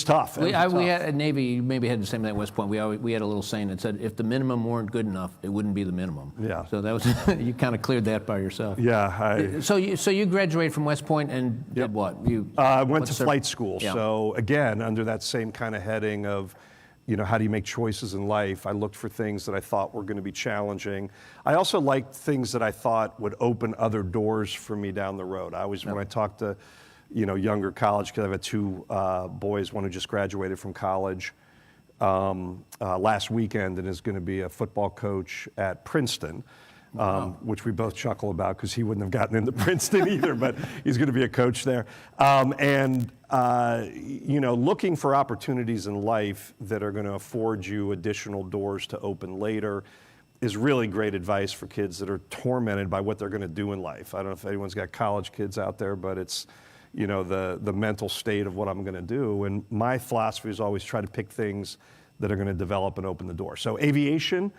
tough. We had at Navy, you maybe had the same thing at West Point. We had a little saying that said, if the minimum weren't good enough, it wouldn't be the minimum. Yeah. So that was you kind of cleared that by yourself. Yeah. So you graduated from West Point and did what? I went to flight school. Yeah. So again, under that same kind of heading of, how do you make choices in life? I looked for things that I thought were going to be challenging. I also liked things that I thought would open other doors for me down the road. When I talked to, younger college, because I've had two boys, one who just graduated from college last weekend and is going to be a football coach at Princeton. Which we both chuckle about because he wouldn't have gotten into Princeton either, but he's going to be a coach there. Looking for opportunities in life that are going to afford you additional doors to open later is really great advice for kids that are tormented by what they're going to do in life. I don't know if anyone's got college kids out there, but it's, the mental state of what I'm going to do. And my philosophy is always try to pick things that are going to develop and open the door. So aviation,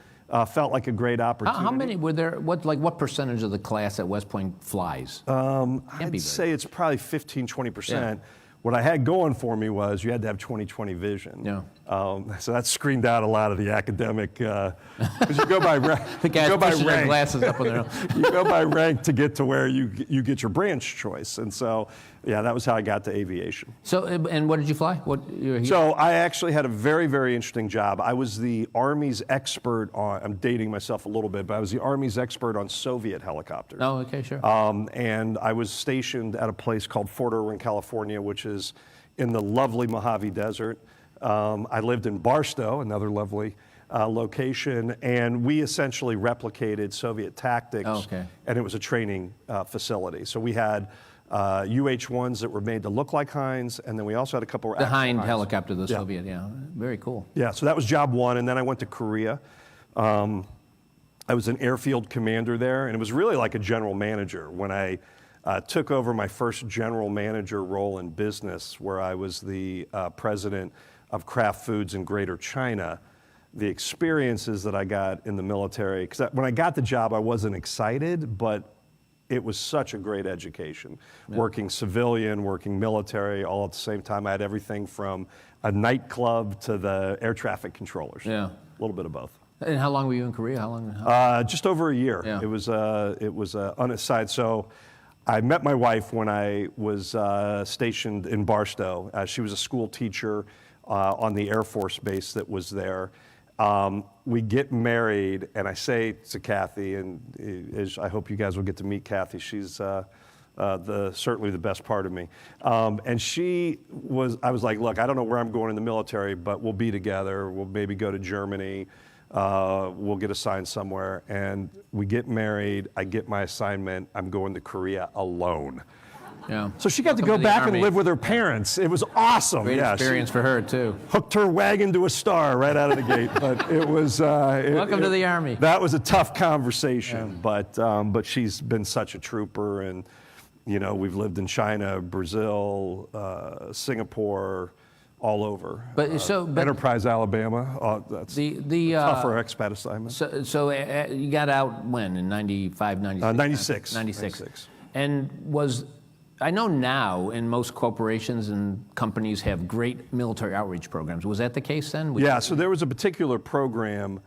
felt like a great opportunity. How many were there? What percentage of the class at West Point flies? I'd say it's probably 15-20%. Yeah. What I had going for me was you had to have 20/20 vision. Yeah. So that screened out a lot of the academic, because you go by rank. The guys pushing their glasses up on their own. You go by rank to get to where you get your branch choice. And so, that was how I got to aviation. So, and what did you fly? So I actually had a very, very interesting job. I was the Army's expert on, I'm dating myself a little bit, but I was the Army's expert on Soviet helicopters. Oh, okay, sure. And I was stationed at a place called Fort Irwin, California, which is in the lovely Mojave Desert. I lived in Barstow, another lovely location, and we essentially replicated Soviet tactics, and it was a training facility. So we had UH-1s that were made to look like Heinz, and then we also had a couple of the Hind helicopter, the Soviet, very cool. Yeah, so that was job one, and then I went to Korea. I was an airfield commander there, and it was really like a general manager. When I took over my first general manager role in business, where I was the president of Kraft Foods in Greater China, the experiences that I got in the military, because when I got the job, I wasn't excited, but it was such a great education. Yeah. Working civilian, working military, all at the same time. I had everything from a nightclub to the air traffic controllers. Yeah. A little bit of both. And how long were you in Korea? How long? Just over a year. Yeah. It was on its side. So I met my wife when I was stationed in Barstow. She was a school teacher on the Air Force base that was there. We get married, and I say to Kathy, and I hope you guys will get to meet Kathy. She's certainly the best part of me. And I was like, look, I don't know where I'm going in the military, but we'll be together. We'll maybe go to Germany. We'll get assigned somewhere. And we get married. I get my assignment. I'm going to Korea alone. Yeah. So she got to go back and live with her parents. It was awesome. Great experience for her, too. Hooked her wagon to a star right out of the gate. But it was... Welcome to the Army. That was a tough conversation. Yeah. But she's been such a trooper. And, you know, we've lived in China, Brazil, Singapore, all over. But Enterprise, Alabama. That's the tougher expat assignment. So you got out when? In 95, 96? 96. And I know now in most corporations and companies have great military outreach programs. Was that the case then? Yeah, so there was a particular program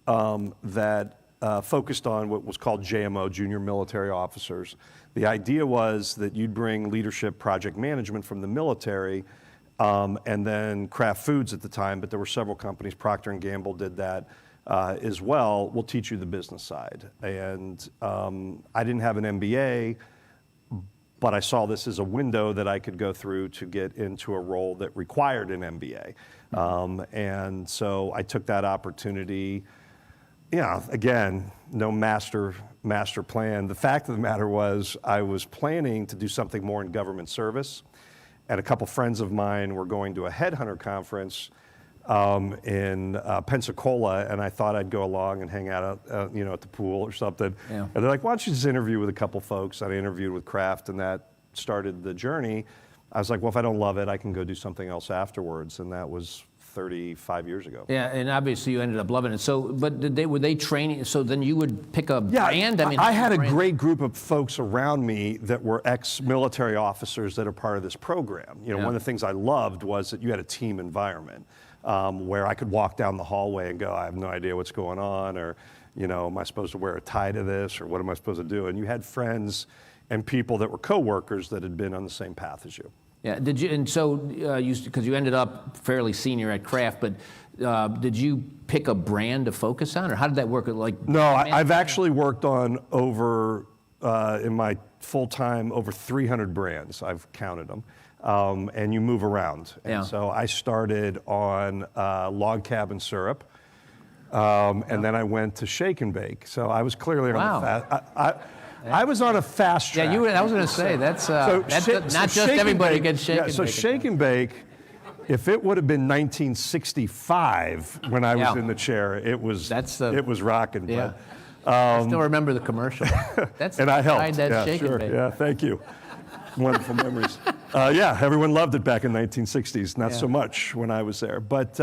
that focused on what was called JMO, Junior Military Officers. The idea was that you'd bring leadership project management from the military and then Kraft Foods at the time, but there were several companies, Procter & Gamble did that as well, will teach you the business side. And I didn't have an MBA, but I saw this as a window that I could go through to get into a role that required an MBA. And so I took that opportunity. Yeah, again, no master plan. The fact of the matter was I was planning to do something more in government service. And a couple friends of mine were going to a headhunter conference in Pensacola, and I thought I'd go along and hang out, at the pool or something. Yeah. And they're like, "Why don't you just interview with a couple folks?" And I interviewed with Kraft, and that started the journey. I was like, "Well, if I don't love it, I can go do something else afterwards." And that was 35 years ago. Yeah, and obviously you ended up loving it. So, but were they training? So then you would pick a brand? I had a great group of folks around me that were ex-military officers that are part of this program. One of the things I loved was that you had a team environment. Where I could walk down the hallway and go, I have no idea what's going on, or, am I supposed to wear a tie to this, or what am I supposed to do? And you had friends and people that were coworkers that had been on the same path as you. Yeah. Did you? And so, because you ended up fairly senior at Kraft, but did you pick a brand to focus on, or how did that work? No, I've actually worked on in my full time over 300 brands. I've counted them. And you move around. And so I started on log cabin syrup, and then I went to shake and bake. So I was clearly on the fast. I was on a fast track. Yeah, I was going to say that's not just everybody gets shake and bake. So shake and bake. If it would have been 1965 when I was in the chair, it was rocking. Yeah. I still remember the commercial. And I helped. Shake and bake. Yeah, thank you. Wonderful memories. Everyone loved it back in the 1960s. Not so much when I was there, but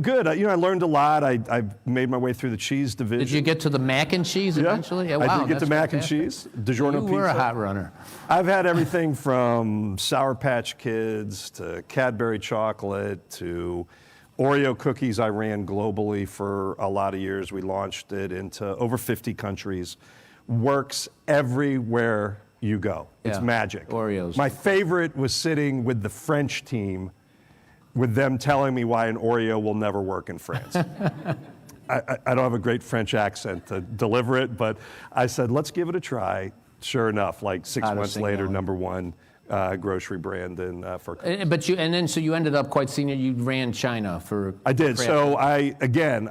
good. I learned a lot. I made my way through the cheese division. Did you get to the mac and cheese eventually? Yeah, wow, I did get to mac and cheese. DiGiorno pizza. You were a hot runner. I've had everything from Sour Patch Kids to Cadbury chocolate to Oreo cookies. I ran globally for a lot of years. We launched it into over 50 countries. Works everywhere you go. It's magic. Oreos. My favorite was sitting with the French team with them telling me why an Oreo will never work in France. I don't have a great French accent to deliver it, but I said, let's give it a try. Sure enough, like 6 months later, #1 grocery brand for. So you ended up quite senior. You ran China for. I did. So I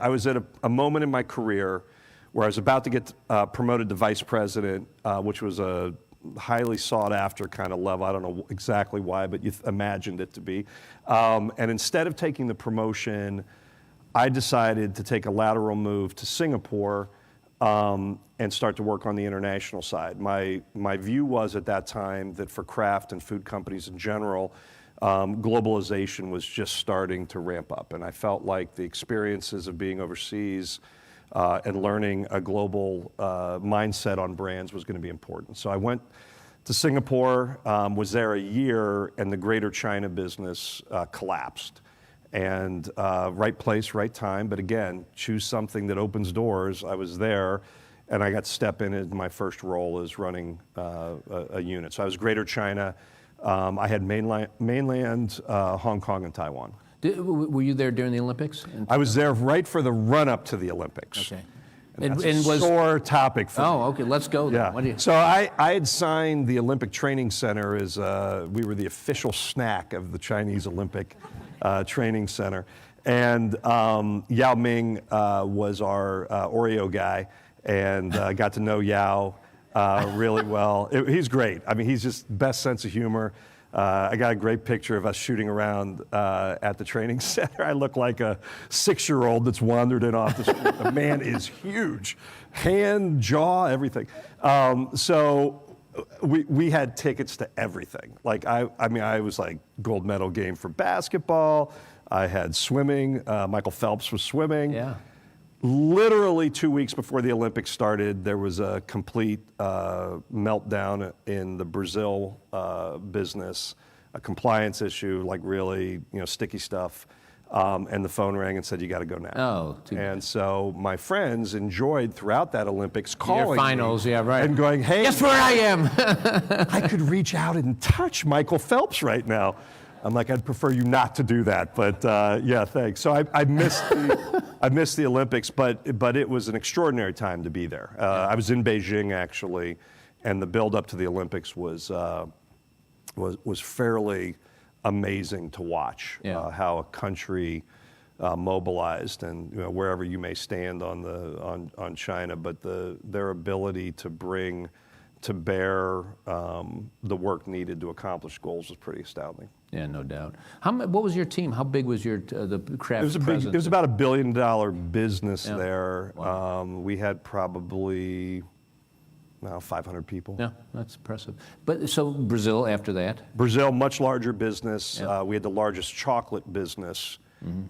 was at a moment in my career where I was about to get promoted to vice president, which was a highly sought after kind of level. I don't know exactly why, but you imagined it to be. And instead of taking the promotion, I decided to take a lateral move to Singapore and start to work on the international side. My view was at that time that for Kraft and food companies in general, globalization was just starting to ramp up. And I felt like the experiences of being overseas and learning a global mindset on brands was going to be important. So I went to Singapore, was there a year, and the greater China business collapsed. And right place, right time, but again, choose something that opens doors. I was there, and I got to step in as my first role as running a unit. So I was greater China. I had mainland Hong Kong, and Taiwan. Were you there during the Olympics? I was there right for the run-up to the Olympics. Okay. And that's a sore topic for me. Okay, let's go then. Yeah. So I had signed the Olympic Training Center as we were the official snack of the Chinese Olympic Training Center. And Yao Ming was our Oreo guy, and got to know Yao really well. He's great. I mean, he's just best sense of humor. I got a great picture of us shooting around at the training center. I look like a 6-year-old that's wandered in off the street. The man is huge. Hand, jaw, everything. So we had tickets to everything. Like, I mean, I was like gold medal game for basketball. I had swimming. Michael Phelps was swimming. Yeah. Literally 2 weeks before the Olympics started, there was a complete meltdown in the Brazil business, a compliance issue, like really, sticky stuff. And the phone rang and said, "You got to go now." Oh, and so my friends enjoyed throughout that Olympics calling finals, me yeah, right, and going, "Hey, guess where I am?" I could reach out and touch Michael Phelps right now. I'm like, I'd prefer you not to do that, but yeah, thanks. So I missed the Olympics, but it was an extraordinary time to be there. I was in Beijing actually, and the build up to the Olympics was fairly amazing to watch. How a country mobilized, and wherever you may stand on China, but their ability to bring to bear the work needed to accomplish goals was pretty astounding. Yeah, no doubt. What was your team? How big was the craft? It was about $1 billion business there. Wow. We had probably 500 people. Yeah, that's impressive. But so Brazil after that? Brazil, much larger business. Yeah. We had the largest chocolate business in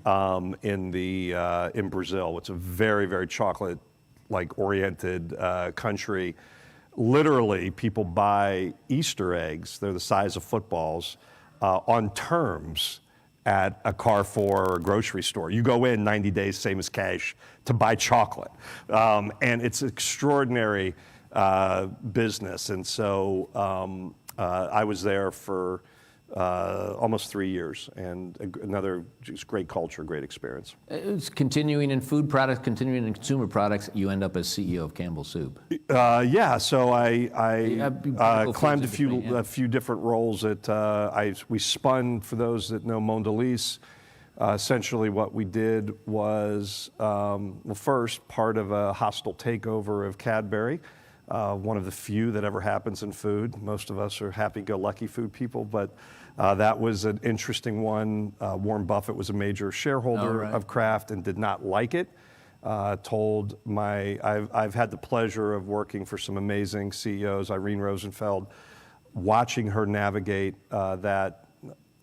Brazil. It's a very, very chocolate-like oriented country. Literally, people buy Easter eggs. They're the size of footballs. On terms at a Carrefour or a grocery store. You go in 90 days, same as cash, to buy chocolate. And it's extraordinary business. And so I was there for almost 3 years, and another just great culture, great experience. It's continuing in food products, continuing in consumer products. You end up as CEO of Campbell Soup. Yeah, so I climbed a few different roles. We spun, for those that know Mondelez. Essentially, what we did was, first, part of a hostile takeover of Cadbury. One of the few that ever happens in food. Most of us are happy-go-lucky food people, but that was an interesting one. Warren Buffett was a major shareholder of Kraft and did not like it. I've had the pleasure of working for some amazing CEOs, Irene Rosenfeld, watching her navigate that,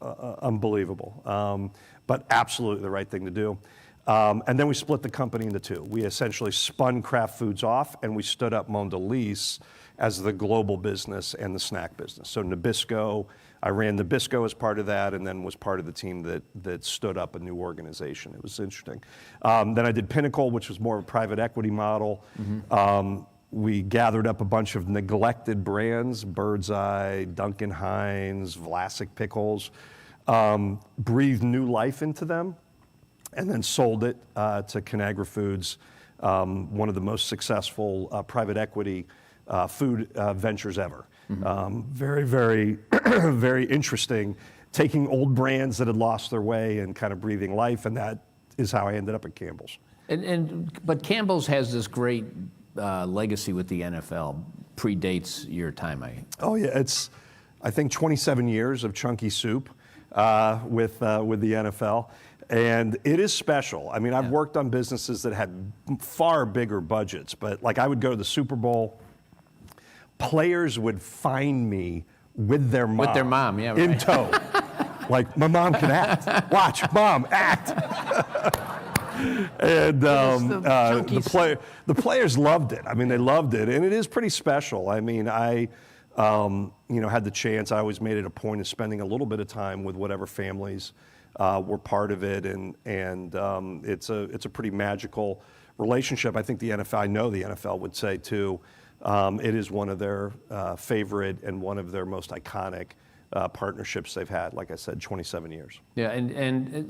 unbelievable, but absolutely the right thing to do. And then we split the company into two. We essentially spun Kraft Foods off, and we stood up Mondelez as the global business and the snack business. So Nabisco, I ran Nabisco as part of that, and then was part of the team that stood up a new organization. It was interesting. Then I did Pinnacle, which was more of a private equity model. We gathered up a bunch of neglected brands, Bird's Eye, Duncan Hines, Vlasic Pickles, breathed new life into them, and then sold it to Conagra Foods, one of the most successful private equity food ventures ever. Very, very, very interesting, taking old brands that had lost their way and kind of breathing life, and that is how I ended up at Campbell's. But Campbell's has this great legacy with the NFL, predates your time. Oh yeah, it's, I think, 27 years of chunky soup with the NFL. And it is special. I mean, I've worked on businesses that had far bigger budgets, but like I would go to the Super Bowl, players would find me with their mom. With their mom, yeah, right. In tow. Like, my mom can act. Watch, Mom, act. And the players loved it. I mean, they loved it, and it is pretty special. I mean, I had the chance. I always made it a point of spending a little bit of time with whatever families were part of it, and it's a pretty magical relationship. I think the NFL, I know the NFL would say too, it is one of their favorite and one of their most iconic partnerships they've had. Like I said, 27 years. Yeah, and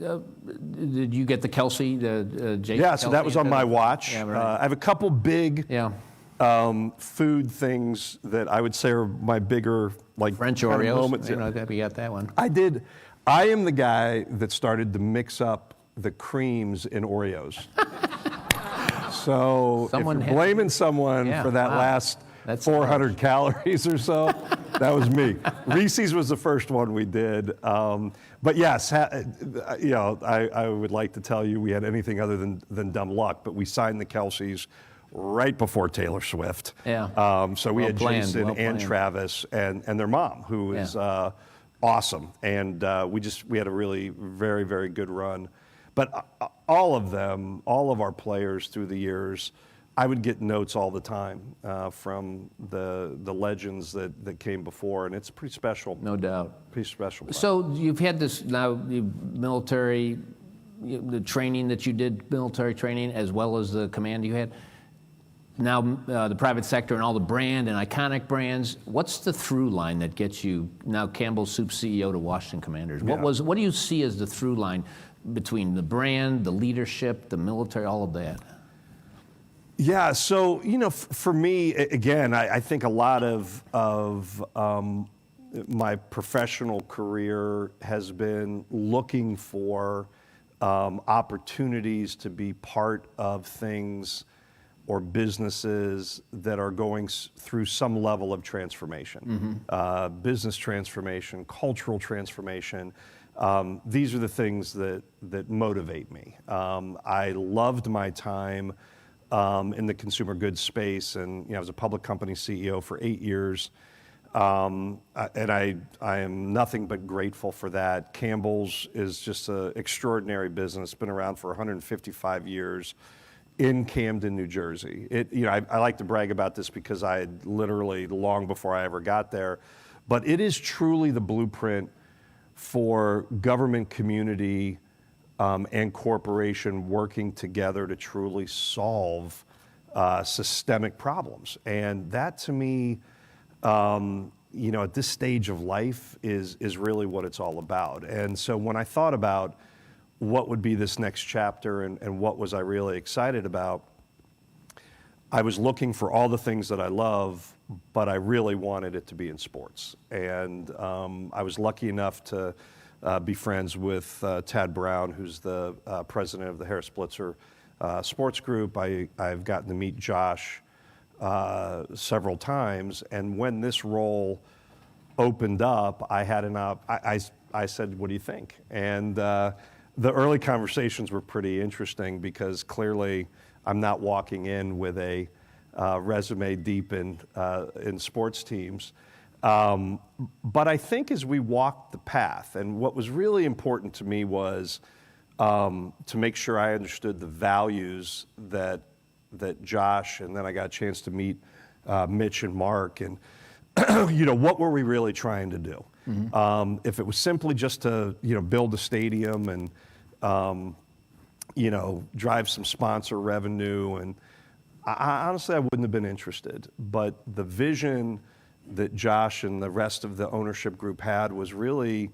did you get the Kelsey, the Jake? Yeah, so that was on my watch. Yeah, right. I have a couple big food things that I would say are my bigger, like, French kind of Oreos. moments. You know, we got that one. I am the guy that started to mix up the creams in Oreos. So if you're blaming someone for that last 400 calories or so, that was me. Reese's was the first one we did. But yes, you know, I would like to tell you we had anything other than dumb luck, but we signed the Kelseys right before Taylor Swift. Yeah. So we had Jason and Travis and their mom, who is awesome. And we had a really very, very good run. But all of them, all of our players through the years, I would get notes all the time from the legends that came before, and it's pretty special. No doubt. Pretty special. So you've had this now military, the training that you did, military training, as well as the command you had. Now the private sector and all the brand and iconic brands. What's the through line that gets you now Campbell Soup CEO to Washington Commanders? What do you see as the through line between the brand, the leadership, the military, all of that? Yeah, so, you know, for me, again, I think a lot of my professional career has been looking for opportunities to be part of things or businesses that are going through some level of transformation, business transformation, cultural transformation. These are the things that motivate me. I loved my time in the consumer goods space, and you know, I was a public company CEO for 8 years, and I am nothing but grateful for that. Campbell's is just an extraordinary business, been around for 155 years in Camden, New Jersey. I like to brag about this because I had literally, long before I ever got there, but it is truly the blueprint for government, community, and corporation working together to truly solve systemic problems. And that, to me, you know, at this stage of life is really what it's all about. And so when I thought about what would be this next chapter and what was I really excited about, I was looking for all the things that I love, but I really wanted it to be in sports. And I was lucky enough to be friends with Tad Brown, who's the president of the Harris Blitzer Sports Group. I've gotten to meet Josh several times, and when this role opened up, I had I said, "What do you think?" And the early conversations were pretty interesting because clearly I'm not walking in with a resume deep in sports teams. But I think as we walked the path, and what was really important to me was to make sure I understood the values that Josh, and then I got a chance to meet Mitch and Mark, and you know, what were we really trying to do? Mm-hmm. If it was simply just to, you know, build a stadium and you know, drive some sponsor revenue, and honestly, I wouldn't have been interested. But the vision that Josh and the rest of the ownership group had was really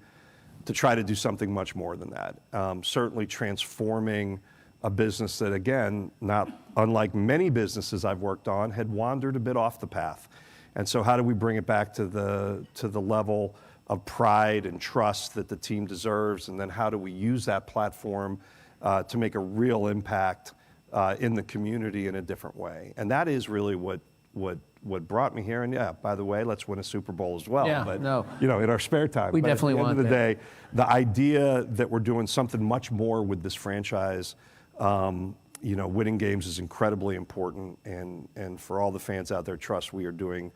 to try to do something much more than that. Certainly transforming a business that, again, not unlike many businesses I've worked on, had wandered a bit off the path. And so how do we bring it back to the level of pride and trust that the team deserves? And then how do we use that platform to make a real impact in the community in a different way? And that is really what brought me here. And yeah, by the way, let's win a Super Bowl as well. Yeah, but, no. you know, in our spare time. We but definitely want that. At the end of the day, the idea that we're doing something much more with this franchise, you know, winning games is incredibly important. And for all the fans out there, trust we are doing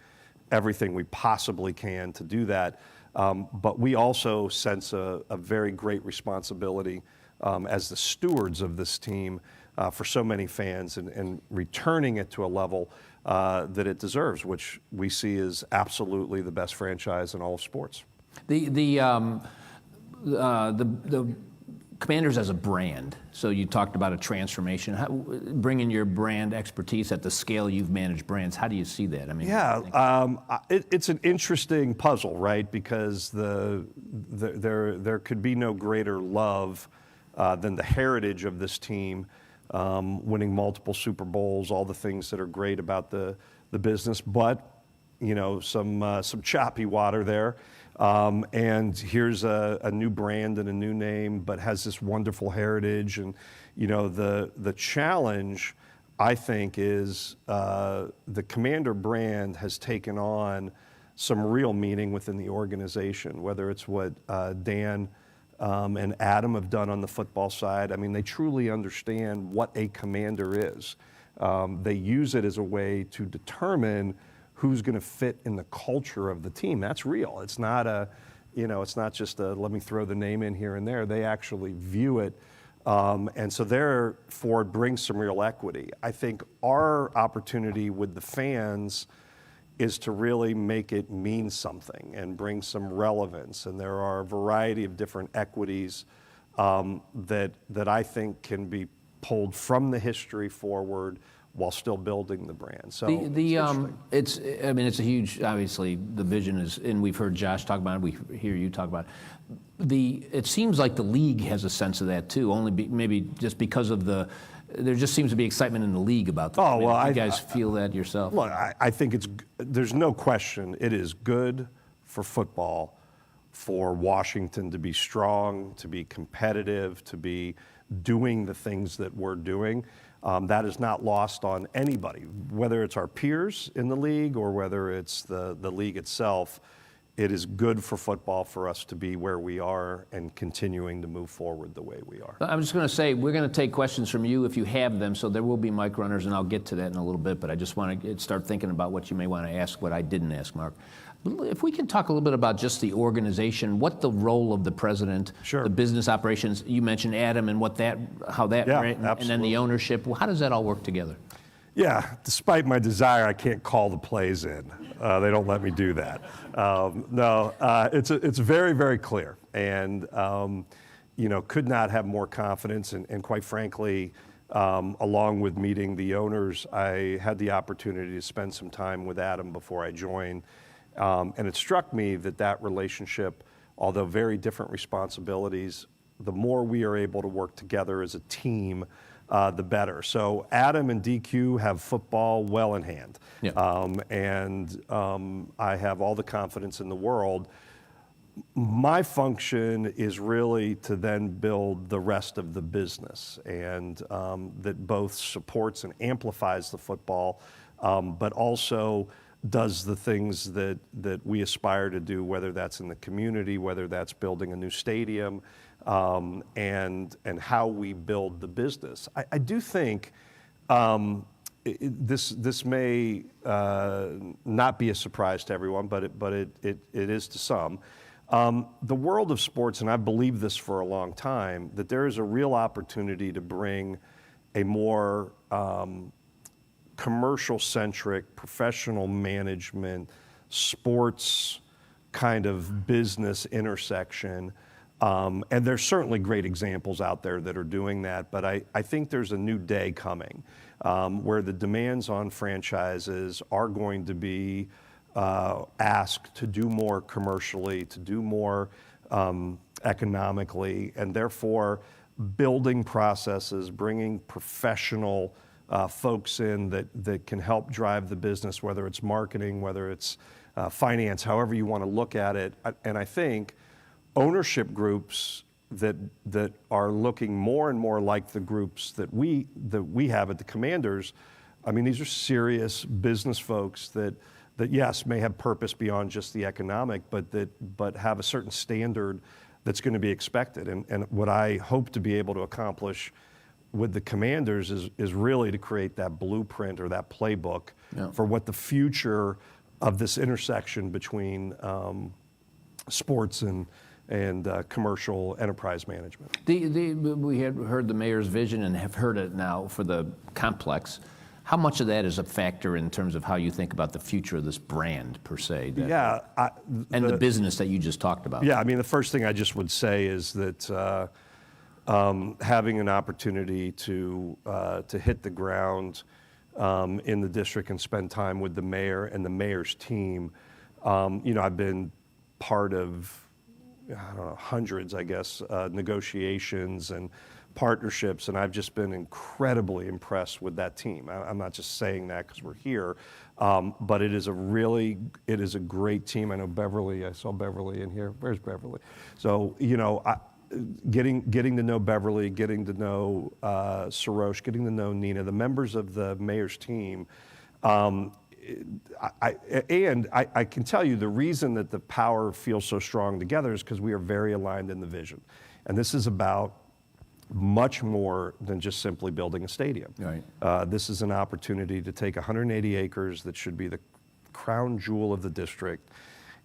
everything we possibly can to do that. But we also sense a very great responsibility as the stewards of this team for so many fans and returning it to a level that it deserves, which we see as absolutely the best franchise in all of sports. The Commanders as a brand. So you talked about a transformation. Bringing your brand expertise at the scale you've managed brands, how do you see that? I mean, it's an interesting puzzle, right? Because there could be no greater love than the heritage of this team, winning multiple Super Bowls, all the things that are great about the business, but some choppy water there. And here's a new brand and a new name, but has this wonderful heritage. And the challenge, I think, is the Commander brand has taken on some real meaning within the organization, whether it's what Dan and Adam have done on the football side. I mean, they truly understand what a Commander is. They use it as a way to determine who's going to fit in the culture of the team. That's real. It's not it's not just a let me throw the name in here and there. They actually view it. And so therefore it brings some real equity. I think our opportunity with the fans is to really make it mean something and bring some relevance. And there are a variety of different equities that I think can be pulled from the history forward while still building the brand. So it's a huge, obviously the vision is, and we've heard Josh talk about it, we hear you talk about it. It seems like the league has a sense of that too, maybe just because of there just seems to be excitement in the league about that. You guys feel that yourself? Look, I think there's no question it is good for football for Washington to be strong, to be competitive, to be doing the things that we're doing. That is not lost on anybody, whether it's our peers in the league or whether it's the league itself. It is good for football for us to be where we are and continuing to move forward the way we are. I'm just going to say, we're going to take questions from you if you have them, so there will be mic runners, and I'll get to that in a little bit, but I just want to start thinking about what you may want to ask, what I didn't ask, Mark. If we can talk a little bit about just the organization, what the role of the president, the business operations, you mentioned Adam and how that ran, and then the ownership, how does that all work together? Yeah, despite my desire, I can't call the plays in. They don't let me do that. It's very, very clear, and could not have more confidence. And quite frankly, along with meeting the owners, I had the opportunity to spend some time with Adam before I joined. And it struck me that relationship, although very different responsibilities, the more we are able to work together as a team, the better. So Adam and DQ have football well in hand. Yeah. I have all the confidence in the world. My function is really to then build the rest of the business, and that both supports and amplifies the football, but also does the things that we aspire to do, whether that's in the community, whether that's building a new stadium, and how we build the business. I do think this may not be a surprise to everyone, but it is to some. The world of sports, and I believe this for a long time, that there is a real opportunity to bring a more commercial-centric, professional management, sports kind of business intersection. And there's certainly great examples out there that are doing that, but I think there's a new day coming where the demands on franchises are going to be asked to do more commercially, to do more economically, and therefore building processes, bringing professional folks in that can help drive the business, whether it's marketing, whether it's finance, however you want to look at it. And I think ownership groups that are looking more and more like the groups that we have at the Commanders. I mean, these are serious business folks that yes, may have purpose beyond just the economic, but have a certain standard that's going to be expected. And what I hope to be able to accomplish with the Commanders is really to create that blueprint or that playbook for what the future of this intersection between sports and commercial enterprise management. We had heard the mayor's vision and have heard it now for the complex. How much of that is a factor in terms of how you think about the future of this brand per se? And the business that you just talked about. Yeah, I mean, the first thing I just would say is that having an opportunity to hit the ground in the district and spend time with the mayor and the mayor's team. I've been part of, I don't know, hundreds, I guess, negotiations and partnerships, and I've just been incredibly impressed with that team. I'm not just saying that because we're here, but it is a great team. I know Beverly, I saw Beverly in here. Where's Beverly? So, getting to know Beverly, getting to know Sarosh, getting to know Nina, the members of the mayor's team, I can tell you the reason that the power feels so strong together is because we are very aligned in the vision. And this is about much more than just simply building a stadium. Right. This is an opportunity to take 180 acres that should be the crown jewel of the district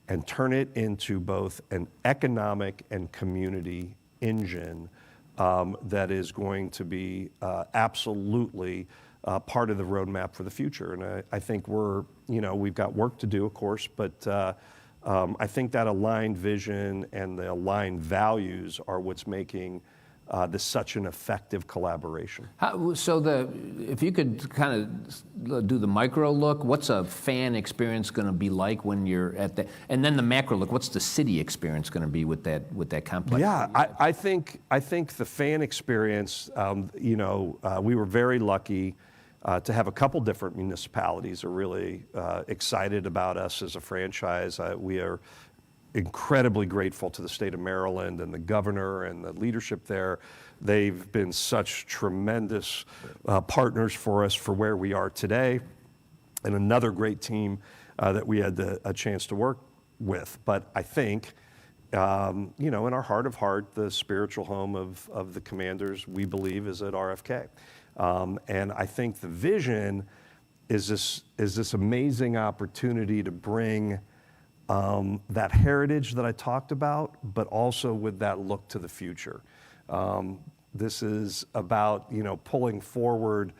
and turn it into both an economic and community engine that is going to be absolutely part of the roadmap for the future. And I think we've got work to do, of course, but I think that aligned vision and the aligned values are what's making this such an effective collaboration. If you could kind of do the micro look, what's a fan experience going to be like when you're at that? And then the macro look, what's the city experience going to be with that complex? Yeah, I think the fan experience. We were very lucky to have a couple different municipalities are really excited about us as a franchise. We are incredibly grateful to the state of Maryland and the governor and the leadership there. They've been such tremendous partners for us for where we are today, and another great team that we had a chance to work with. But I think, in our heart of heart, the spiritual home of the Commanders, we believe, is at RFK. And I think the vision is this amazing opportunity to bring that heritage that I talked about, but also with that look to the future. This is about, pulling forward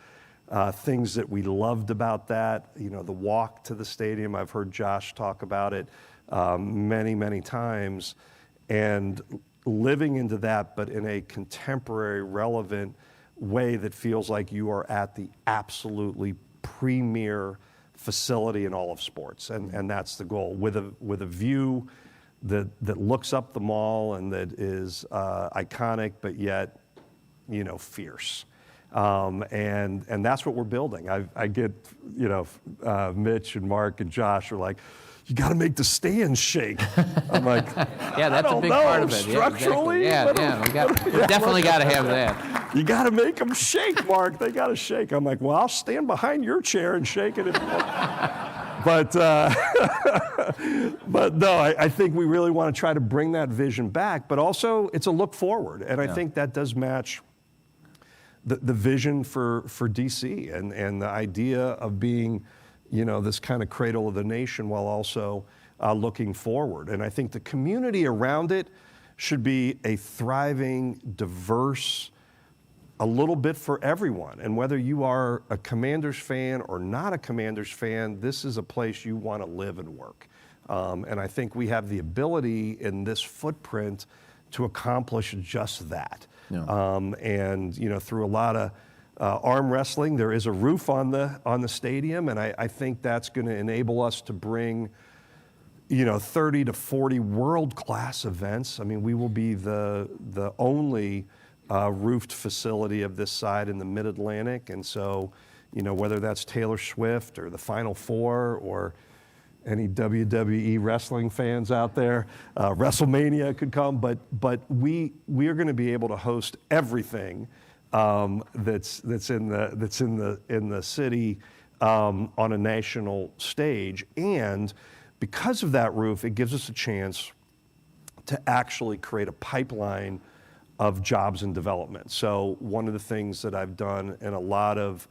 things that we loved about that, the walk to the stadium. I've heard Josh talk about it many, many times, and living into that, but in a contemporary, relevant way that feels like you are at the absolutely premier facility in all of sports, and that's the goal, with a view that looks up the mall and that is iconic, but yet fierce, and that's what we're building. I get Mitch and Mark and Josh are like, you got to make the stands shake. I'm like, yeah, that's a big part of it. Structurally, yeah, exactly. we definitely got to have that. You got to make them shake, Mark. They got to shake. I'm like, well, I'll stand behind your chair and shake it. But no, I think we really want to try to bring that vision back. But also, it's a look forward, and I think that does match the vision for DC and the idea of being, this kind of cradle of the nation while also looking forward. And I think the community around it should be a thriving, diverse, a little bit for everyone. And whether you are a Commanders fan or not a Commanders fan, this is a place you want to live and work. And I think we have the ability in this footprint to accomplish just that. Yeah. And through a lot of arm wrestling, there is a roof on the stadium, and I think that's going to enable us to bring 30 to 40 world-class events. I mean, we will be the only roofed facility of this side in the Mid-Atlantic, and so whether that's Taylor Swift or the Final Four or any WWE wrestling fans out there, WrestleMania could come, but we are going to be able to host everything that's in the city on a national stage. And because of that roof, it gives us a chance to actually create a pipeline of jobs and development. So one of the things that I've done in a lot of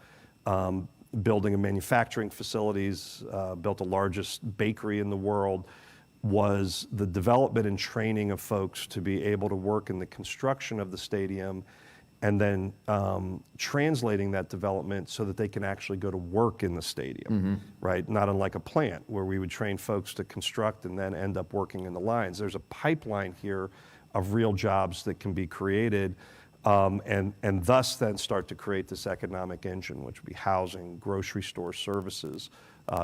building and manufacturing facilities, built the largest bakery in the world, was the development and training of folks to be able to work in the construction of the stadium, and then translating that development so that they can actually go to work in the stadium, right? Not unlike a plant where we would train folks to construct and then end up working in the lines. There's a pipeline here of real jobs that can be created and thus then start to create this economic engine, which would be housing, grocery store services,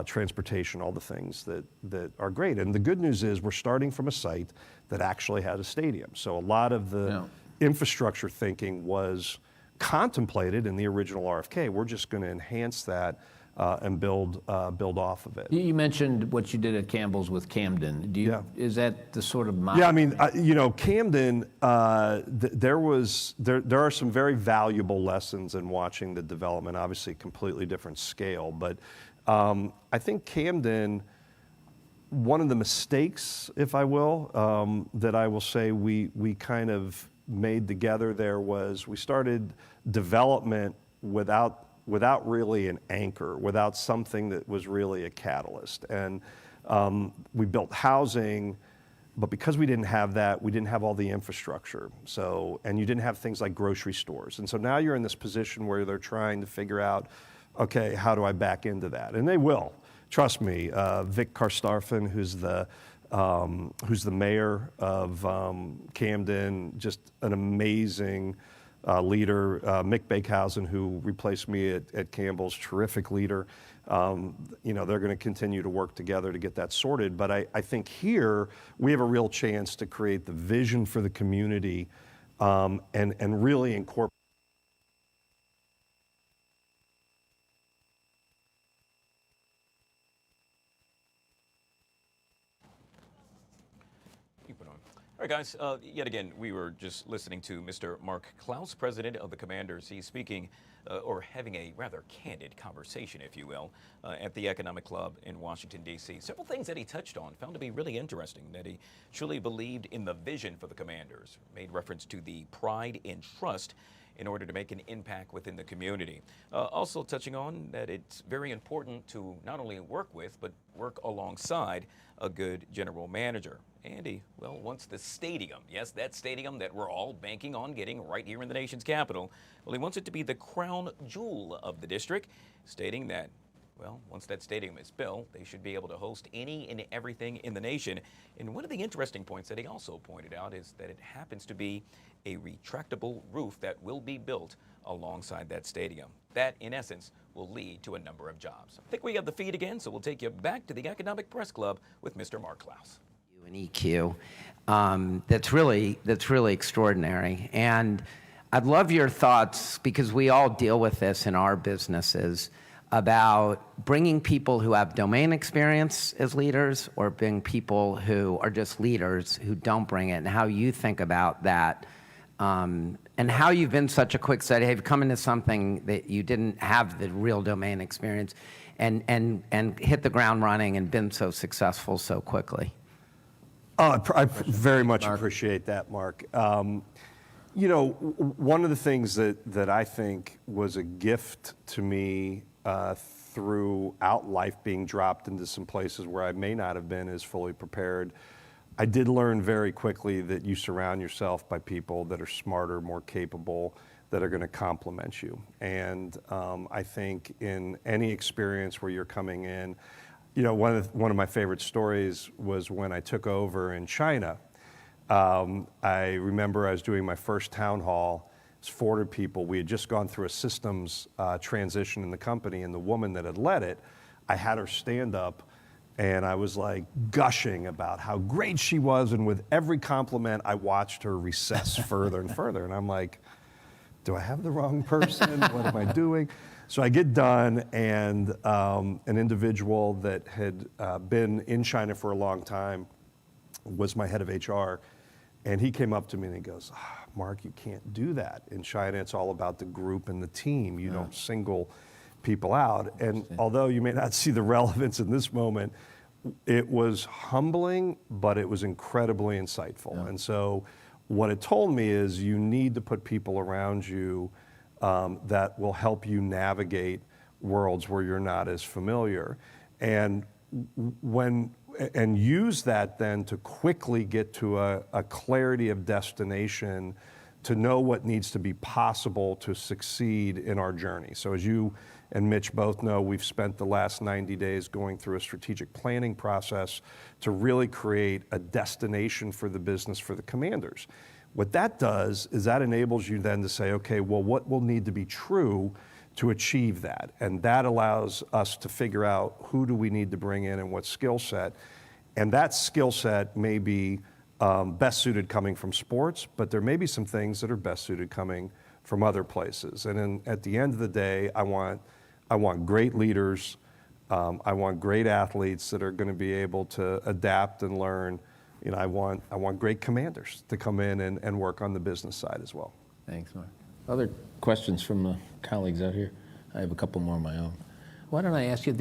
transportation, all the things that are great. And the good news is we're starting from a site that actually has a stadium. So a lot of the infrastructure thinking was contemplated in the original RFK. We're just going to enhance that and build off of it. You mentioned what you did at Campbell's with Camden. Is that the sort of model? Yeah, I mean, Camden, there are some very valuable lessons in watching the development, obviously completely different scale, but I think Camden, one of the mistakes, if I will, that I will say we kind of made together there was we started development without really an anchor, without something that was really a catalyst. And we built housing, but because we didn't have that, we didn't have all the infrastructure. And you didn't have things like grocery stores. And so now you're in this position where they're trying to figure out, okay, how do I back into that? And they will. Trust me, Vic Karstafen, who's the mayor of Camden, just an amazing leader. Mick Bakehausen, who replaced me at Campbell's, terrific leader. They're going to continue to work together to get that sorted. But I think here we have a real chance to create the vision for the community and really incorporate. All right, guys, yet again, we were just listening to Mr. Mark Clouse, president of the Commanders. He's speaking or having a rather candid conversation, if you will, at the Economic Club in Washington, D.C. Several things that he touched on found to be really interesting, that he truly believed in the vision for the Commanders, made reference to the pride and trust in order to make an impact within the community. Also touching on that it's very important to not only work with, but work alongside a good general manager. Andy, well, wants the stadium, yes, that stadium that we're all banking on getting right here in the nation's capital, well, he wants it to be the crown jewel of the district, stating that, well, once that stadium is built, they should be able to host any and everything in the nation. And one of the interesting points that he also pointed out is that it happens to be a retractable roof that will be built alongside that stadium. That, in essence, will lead to a number of jobs. I think we have the feed again, so we'll take you back to the Economic Press Club with Mr. Mark Clouse. An EQ that's really extraordinary. And I'd love your thoughts, because we all deal with this in our businesses, about bringing people who have domain experience as leaders or bring people who are just leaders who don't bring it, and how you think about that, and how you've been such a quick study. Have you come into something that you didn't have the real domain experience and hit the ground running and been so successful so quickly? Oh, I very much appreciate that, Mark. One of the things that I think was a gift to me throughout life, being dropped into some places where I may not have been as fully prepared, I did learn very quickly that you surround yourself by people that are smarter, more capable, that are going to complement you. And I think in any experience where you're coming in, one of my favorite stories was when I took over in China. I remember I was doing my first town hall. It was 400 people. We had just gone through a systems transition in the company, and the woman that had led it, I had her stand up, and I was like gushing about how great she was, and with every compliment, I watched her recess further and further. And I'm like, do I have the wrong person? What am I doing? So I get done, and an individual that had been in China for a long time was my head of HR, and he came up to me and he goes, Mark, you can't do that. In China, it's all about the group and the team. You don't single people out. And although you may not see the relevance in this moment, it was humbling, but it was incredibly insightful. Yeah. And so what it told me is you need to put people around you that will help you navigate worlds where you're not as familiar, and use that then to quickly get to a clarity of destination, to know what needs to be possible to succeed in our journey. So as you and Mitch both know, we've spent the last 90 days going through a strategic planning process to really create a destination for the business for the Commanders. What that does is that enables you then to say, okay, well, what will need to be true to achieve that? And that allows us to figure out who do we need to bring in and what skill set. And that skill set may be best suited coming from sports, but there may be some things that are best suited coming from other places. And then at the end of the day, I want great leaders. I want great athletes that are going to be able to adapt and learn. You know, I want great commanders to come in and work on the business side as well. Thanks, Mark. Other questions from the colleagues out here? I have a couple more of my own. Why don't I ask you,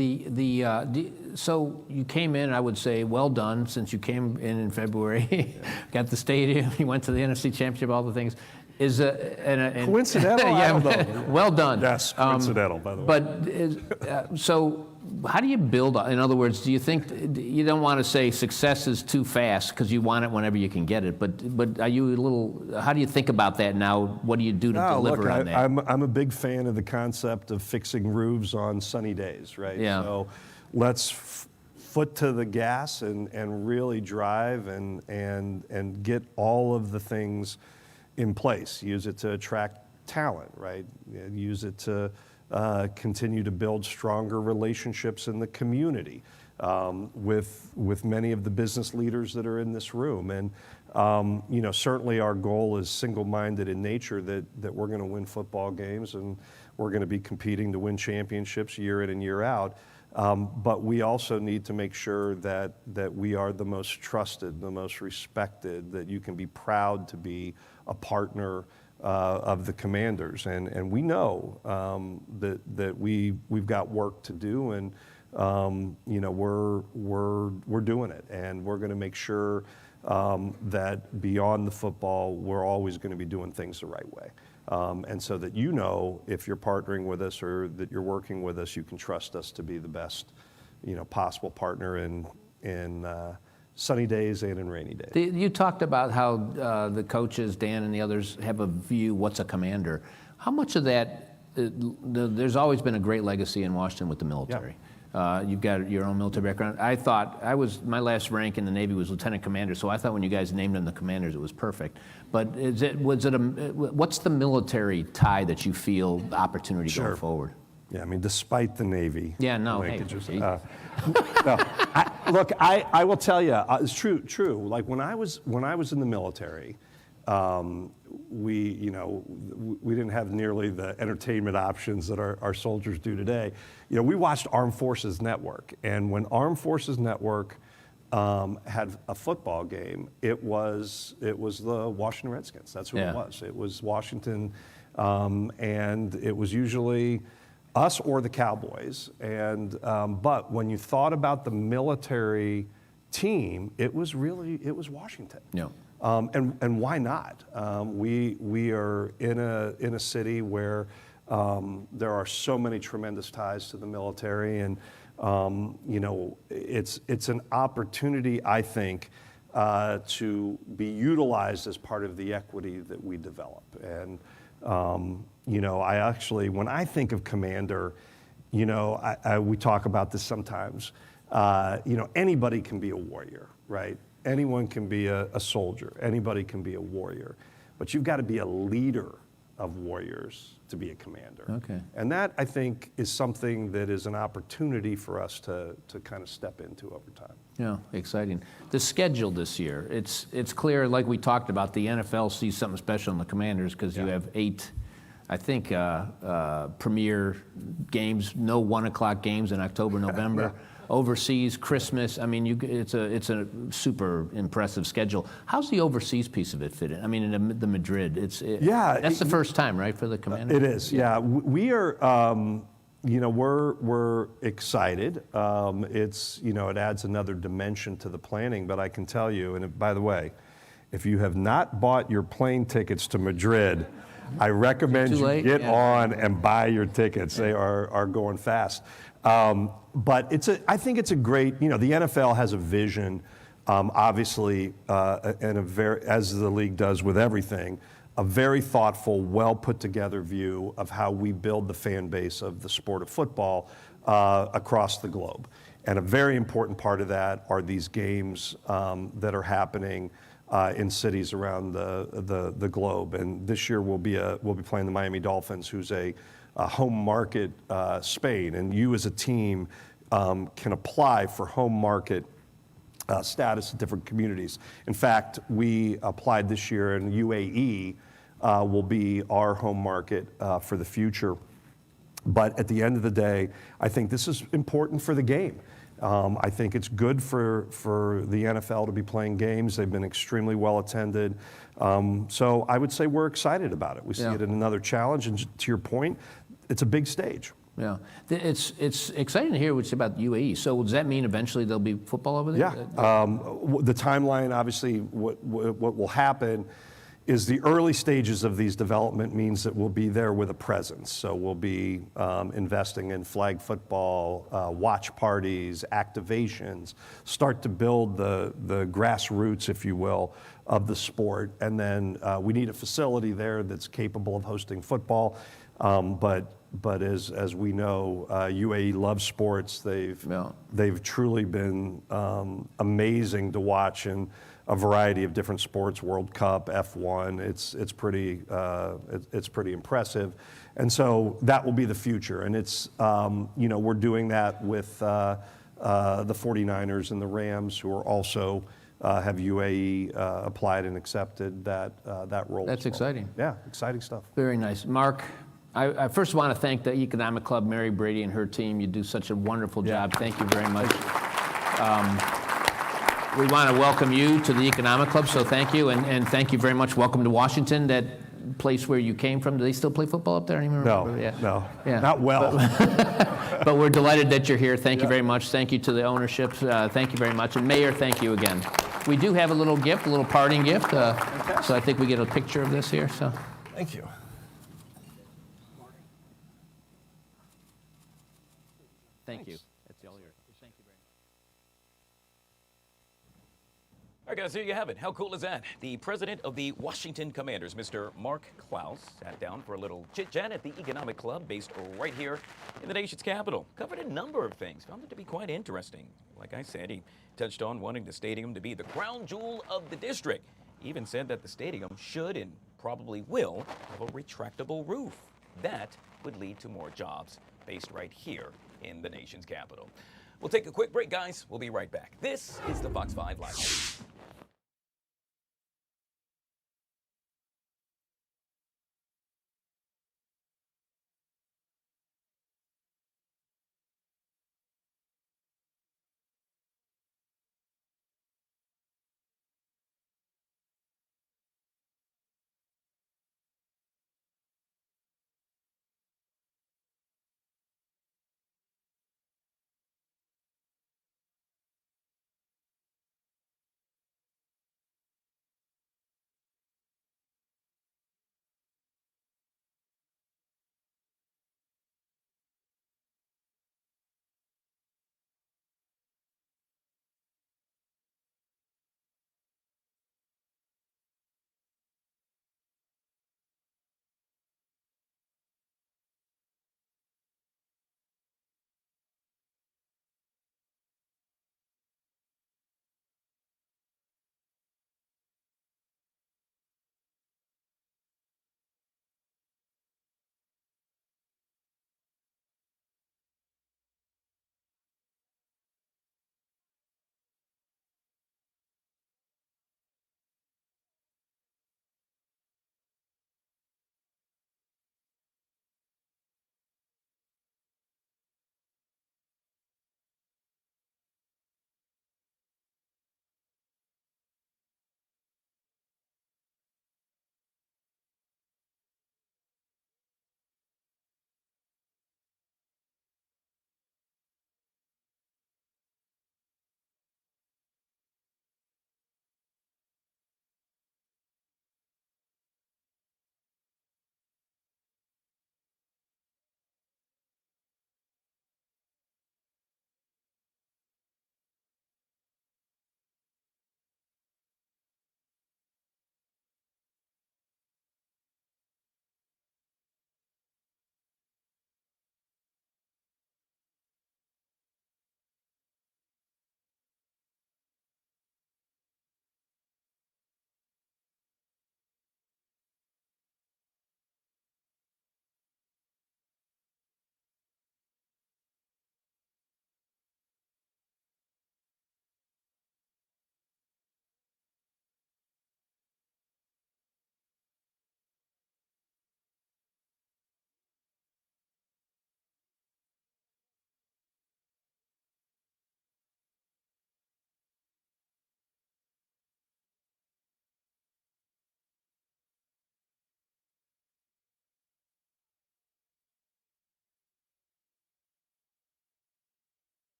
so you came in, I would say, well done, since you came in February, got the stadium, you went to the NFC Championship, all the things. Coincidental? Yeah, well done. Yes, coincidental, by the way. But, so how do you build, in other words, do you think, you don't want to say success is too fast because you want it whenever you can get it, but are you a little, how do you think about that now? What do you do to deliver on that? I'm a big fan of the concept of fixing roofs on sunny days, right? Yeah. So let's foot to the gas and really drive and get all of the things in place. Use it to attract talent, right? Use it to continue to build stronger relationships in the community with many of the business leaders that are in this room. And you know, certainly our goal is single-minded in nature, that we're going to win football games and we're going to be competing to win championships year in and year out. But we also need to make sure that we are the most trusted, the most respected, that you can be proud to be a partner of the Commanders. And we know that we've got work to do, and you know, we're doing it, and we're going to make sure that beyond the football, we're always going to be doing things the right way. And so that, you know, if you're partnering with us or that you're working with us, you can trust us to be the best, you know, possible partner in sunny days and in rainy days. You talked about how the coaches, Dan and the others, have a view, what's a commander. How much of that, there's always been a great legacy in Washington with the military. Yeah. You've got your own military background. I thought, my last rank in the Navy was lieutenant commander, so I thought when you guys named them the commanders, it was perfect. But what's the military tie that you feel opportunity going forward? Yeah, I mean, despite the Navy. Yeah, no, look, I will tell you, it's true. Like when I was in the military, we didn't have nearly the entertainment options that our soldiers do today. You know, we watched Armed Forces Network, and when Armed Forces Network had a football game, it was the Washington Redskins. That's who it was. It was Washington, and it was usually us or the Cowboys. And but when you thought about the military team, it was Washington. Yeah. And why not? We are in a city where there are so many tremendous ties to the military, and you know, it's an opportunity, I think, to be utilized as part of the equity that we develop. And you know, I actually, when I think of commander, you know, we talk about this sometimes. You know, anybody can be a warrior, right? Anyone can be a soldier. Anybody can be a warrior. But you've got to be a leader of warriors to be a commander. Okay. And that, I think, is something that is an opportunity for us to kind of step into over time. Yeah, exciting. The schedule this year, it's clear, like we talked about, the NFL sees something special in the Commanders because you have 8, I think, premier games, no 1 o'clock games in October, November. Overseas, Christmas. I mean, it's a super impressive schedule. How's the overseas piece of it fit in? I mean, in the Madrid, that's the first time, right, for the Commanders? It is. Yeah, we are. You know, we're excited. It's, you know, it adds another dimension to the planning. But I can tell you, and by the way, if you have not bought your plane tickets to Madrid, I recommend you get on and buy your tickets. They are going fast. But I think it's a great, you know, the NFL has a vision, obviously, and as the league does with everything, a very thoughtful, well put together view of how we build the fan base of the sport of football across the globe. And a very important part of that are these games that are happening in cities around the globe. And this year we'll be playing the Miami Dolphins, who's a home market Spain. And you as a team can apply for home market status in different communities. In fact, we applied this year, and UAE will be our home market for the future. But at the end of the day, I think this is important for the game. I think it's good for the NFL to be playing games. They've been extremely well attended. So I would say we're excited about it. We see it in another challenge. And to your point, it's a big stage. Yeah, it's exciting to hear what's about UAE. So does that mean eventually there'll be football over there? Yeah. The timeline, obviously, what will happen is the early stages of these development means that we'll be there with a presence. So we'll be investing in flag football, watch parties, activations, start to build the grassroots, if you will, of the sport. And then we need a facility there that's capable of hosting football. But as we know, UAE loves sports. They've truly been amazing to watch in a variety of different sports, World Cup, F1. It's pretty impressive, and so that will be the future. And it's we're doing that with the 49ers and the Rams, who are also have UAE applied and accepted that role. That's exciting. Yeah, exciting stuff. Very nice, Mark. I first want to thank the Economic Club, Mary Brady and her team. You do such a wonderful job. Thank you very much. We want to welcome you to the Economic Club, so thank you. And thank you very much. Welcome to Washington, that place where you came from. Do they still play football up there? I don't even remember. No, not well. But we're delighted that you're here. Thank you very much. Thank you to the ownership. Thank you very much. And Mayor, thank you again. We do have a little gift, a little parting gift. So I think we get a picture of this here. So thank you. Thank you. That's all yours. Thank you very much. All right, guys, there you have it. How cool is that? The president of the Washington Commanders, Mr. Mark Clouse, sat down for a little chit-chat at the Economic Club based right here in the nation's capital. Covered a number of things. Found it to be quite interesting. Like I said, he touched on wanting the stadium to be the crown jewel of the district. He even said that the stadium should and probably will have a retractable roof. That would lead to more jobs based right here in the nation's capital. We'll take a quick break, guys. We'll be right back. This is the Fox 5 Live.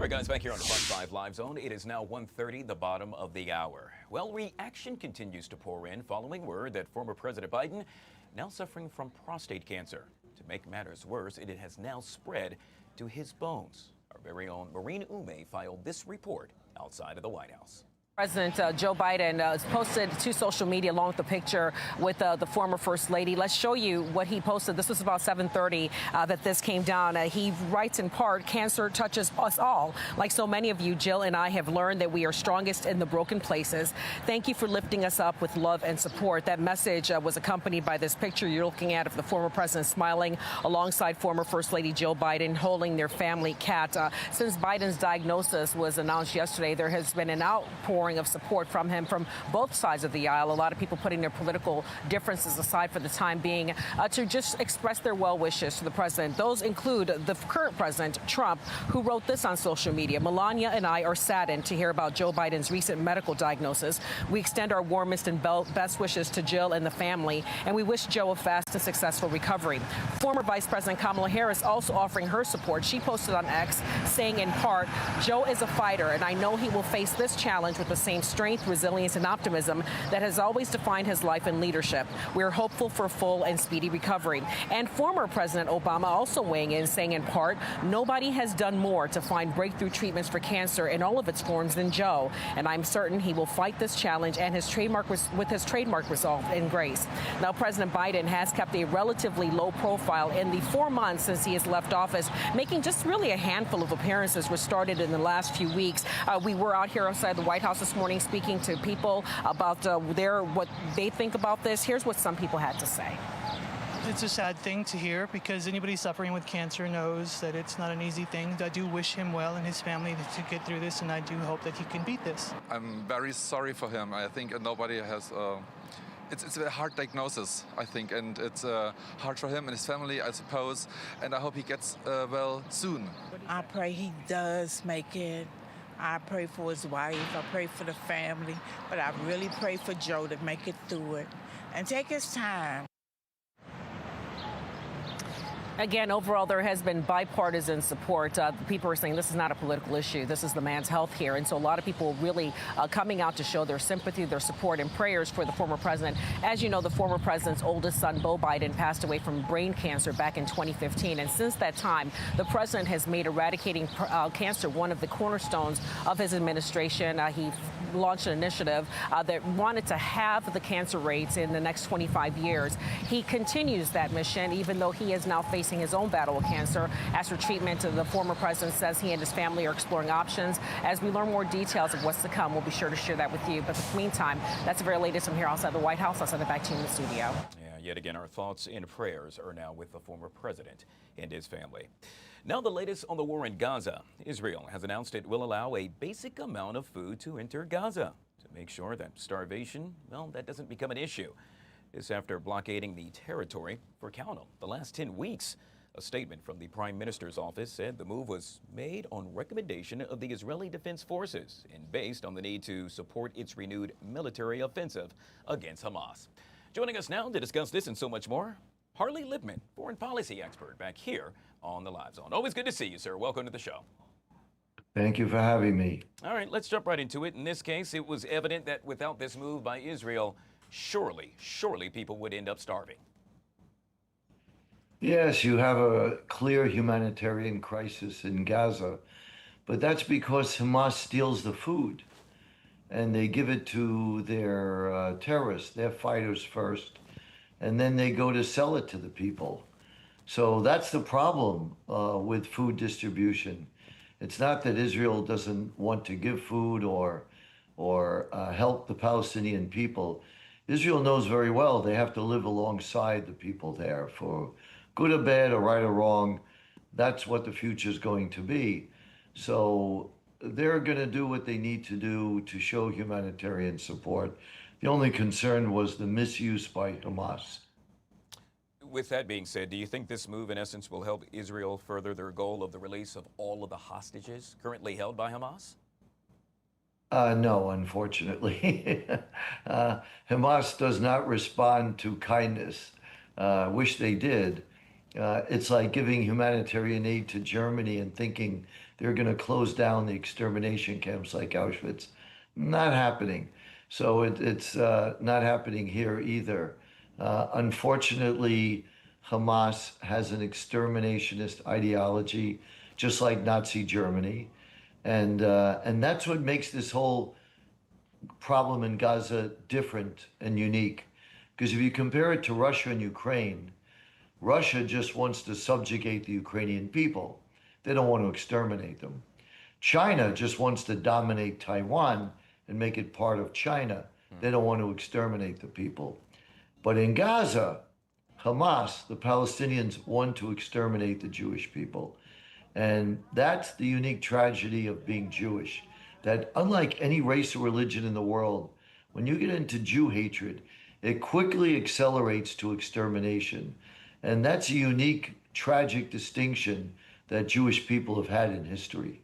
All right, guys, back here on the Fox 5 Live Zone. It is now 1:30, the bottom of the hour. Well, reaction continues to pour in following word that former President Biden now suffering from prostate cancer. To make matters worse, it has now spread to his bones. Our very own Maureen Ume filed this report outside of the White House. President Joe Biden posted to social media along with the picture with the former First Lady. Let's show you what he posted. This was about 7:30 that this came down. He writes in part, "Cancer touches us all. Like so many of you, Jill and I have learned that we are strongest in the broken places. Thank you for lifting us up with love and support." That message was accompanied by this picture you're looking at of the former president smiling alongside former First Lady Jill Biden holding their family cat. Since Biden's diagnosis was announced yesterday, there has been an outpouring of support from him from both sides of the aisle. A lot of people putting their political differences aside for the time being to just express their well wishes to the president. Those include the current president, Trump, who wrote this on social media. "Melania and I are saddened to hear about Joe Biden's recent medical diagnosis. We extend our warmest and best wishes to Jill and the family, and we wish Joe a fast and successful recovery." Former Vice President Kamala Harris also offering her support. She posted on X saying in part, "Joe is a fighter, and I know he will face this challenge with the same strength, resilience, and optimism that has always defined his life and leadership. We are hopeful for full and speedy recovery." And former President Obama also weighing in, saying in part, "Nobody has done more to find breakthrough treatments for cancer in all of its forms than Joe, and I'm certain he will fight this challenge and his trademark resolve and grace." Now, President Biden has kept a relatively low profile in the 4 months since he has left office, making just really a handful of appearances, which started in the last few weeks. We were out here outside the White House this morning speaking to people about what they think about this. Here's what some people had to say. It's a sad thing to hear because anybody suffering with cancer knows that it's not an easy thing. I do wish him well and his family to get through this, and I do hope that he can beat this. I'm very sorry for him. I think nobody has... It's a hard diagnosis, I think, and it's hard for him and his family, I suppose, and I hope he gets well soon. I pray he does make it. I pray for his wife, I pray for the family, but I really pray for Joe to make it through it and take his time. Again, overall, there has been bipartisan support. People are saying this is not a political issue. This is the man's health here. And so a lot of people really coming out to show their sympathy, their support, and prayers for the former president. As you know, the former president's oldest son, Beau Biden, passed away from brain cancer back in 2015. And since that time, the president has made eradicating cancer one of the cornerstones of his administration. He launched an initiative that wanted to halve the cancer rates in the next 25 years. He continues that mission, even though he is now facing his own battle with cancer. As for treatment, the former president says he and his family are exploring options. As we learn more details of what's to come, we'll be sure to share that with you. But in the meantime, that's the very latest from here outside the White House. I'll send it back to you in the studio. Yeah, yet again, our thoughts and prayers are now with the former president and his family. Now the latest on the war in Gaza. Israel has announced it will allow a basic amount of food to enter Gaza to make sure that starvation, well, that doesn't become an issue. This after blockading the territory for, count 'em, the last 10 weeks. A statement from the Prime Minister's office said the move was made on recommendation of the Israeli Defense Forces and based on the need to support its renewed military offensive against Hamas. Joining us now to discuss this and so much more, Harley Lipman, foreign policy expert, back here on the Live Zone. Always good to see you, sir. Welcome to the show. Thank you for having me. All right, let's jump right into it. In this case, it was evident that without this move by Israel, surely people would end up starving. Yes, you have a clear humanitarian crisis in Gaza, but that's because Hamas steals the food and they give it to their terrorists, their fighters first, and then they go to sell it to the people. So that's the problem with food distribution. It's not that Israel doesn't want to give food or help the Palestinian people. Israel knows very well they have to live alongside the people there for good or bad or right or wrong. That's what the future is going to be. So they're going to do what they need to do to show humanitarian support. The only concern was the misuse by Hamas. With that being said, do you think this move, in essence, will help Israel further their goal of the release of all of the hostages currently held by Hamas? No, unfortunately. Hamas does not respond to kindness. Wish they did. It's like giving humanitarian aid to Germany and thinking they're going to close down the extermination camps like Auschwitz. Not happening. So it's not happening here either. Unfortunately, Hamas has an exterminationist ideology, just like Nazi Germany. And that's what makes this whole problem in Gaza different and unique. Because if you compare it to Russia and Ukraine, Russia just wants to subjugate the Ukrainian people. They don't want to exterminate them. China just wants to dominate Taiwan and make it part of China. They don't want to exterminate the people. But in Gaza, Hamas, the Palestinians, want to exterminate the Jewish people. And that's the unique tragedy of being Jewish, that unlike any race or religion in the world, when you get into Jew hatred, it quickly accelerates to extermination. And that's a unique, tragic distinction that Jewish people have had in history.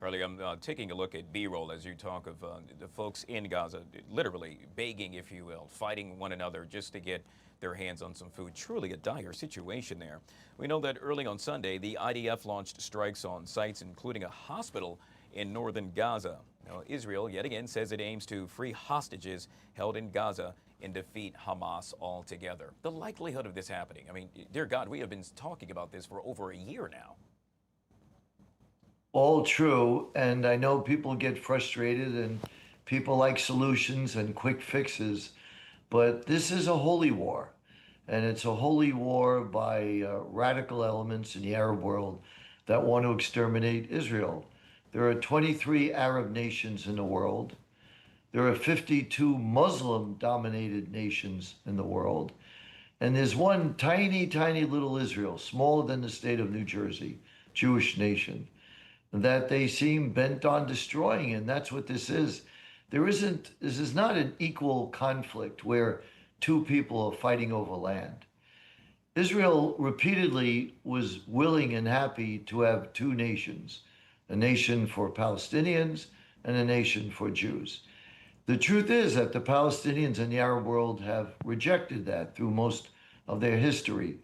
Harley, I'm taking a look at B-roll as you talk of the folks in Gaza, literally begging, if you will, fighting one another just to get their hands on some food. Truly a dire situation there. We know that early on Sunday, the IDF launched strikes on sites, including a hospital in northern Gaza. Now, Israel, yet again, says it aims to free hostages held in Gaza and defeat Hamas altogether. The likelihood of this happening, I mean, dear God, we have been talking about this for over a year now. All true, and I know people get frustrated and people like solutions and quick fixes, but this is a holy war, and it's a holy war by radical elements in the Arab world that want to exterminate Israel. There are 23 Arab nations in the world. There are 52 Muslim-dominated nations in the world, and there's one tiny, tiny little Israel, smaller than the state of New Jersey, Jewish nation, that they seem bent on destroying, and that's what this is. This is not an equal conflict where two people are fighting over land. Israel repeatedly was willing and happy to have two nations, a nation for Palestinians and a nation for Jews. The truth is that the Palestinians in the Arab world have rejected that through most of their history.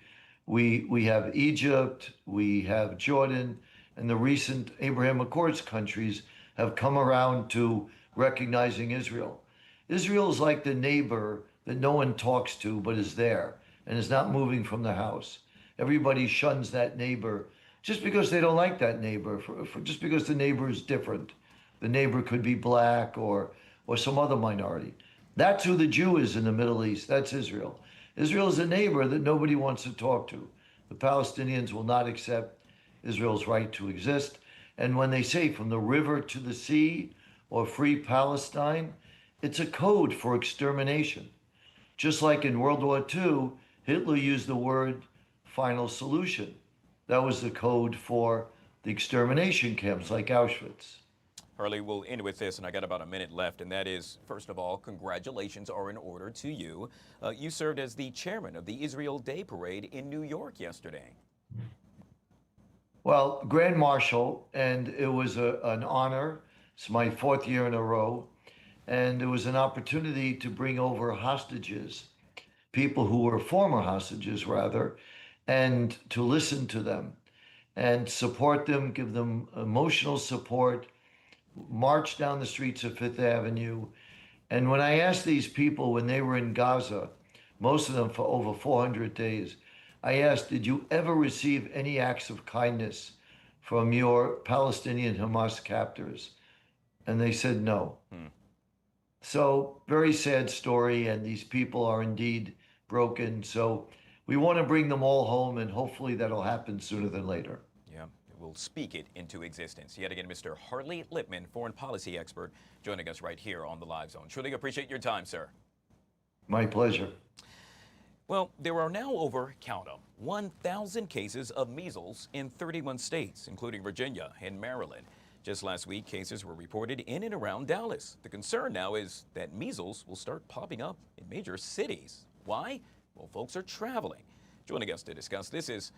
We have Egypt, we have Jordan, and the recent Abraham Accords countries have come around to recognizing Israel. Israel is like the neighbor that no one talks to but is there and is not moving from the house. Everybody shuns that neighbor just because they don't like that neighbor, just because the neighbor is different. The neighbor could be black or some other minority. That's who the Jew is in the Middle East. That's Israel. Israel is a neighbor that nobody wants to talk to. The Palestinians will not accept Israel's right to exist. And when they say from the river to the sea or free Palestine, it's a code for extermination. Just like in World War II, Hitler used the word final solution. That was the code for the extermination camps like Auschwitz. Harley, we'll end with this, and I got about a minute left, and that is, first of all, congratulations are in order to you. You served as the chairman of the Israel Day Parade in New York yesterday. Well, Grand Marshal, and it was an honor. It's my 4th year in a row, and it was an opportunity to bring over hostages, people who were former hostages, rather, and to listen to them and support them, give them emotional support, march down the streets of Fifth Avenue. And when I asked these people when they were in Gaza, most of them for over 400 days, I asked, did you ever receive any acts of kindness from your Palestinian Hamas captors? And they said no. So very sad story, and these people are indeed broken. So we want to bring them all home, and hopefully that'll happen sooner than later. Yeah, we'll speak it into existence. Yet again, Mr. Harley Lipman, foreign policy expert, joining us right here on the Live Zone. Truly appreciate your time, sir. My pleasure. Well, there are now over, count them, 1,000 cases of measles in 31 states, including Virginia and Maryland. Just last week, cases were reported in and around Dallas. The concern now is that measles will start popping up in major cities. Why? Well, folks are traveling. Joining us to discuss this is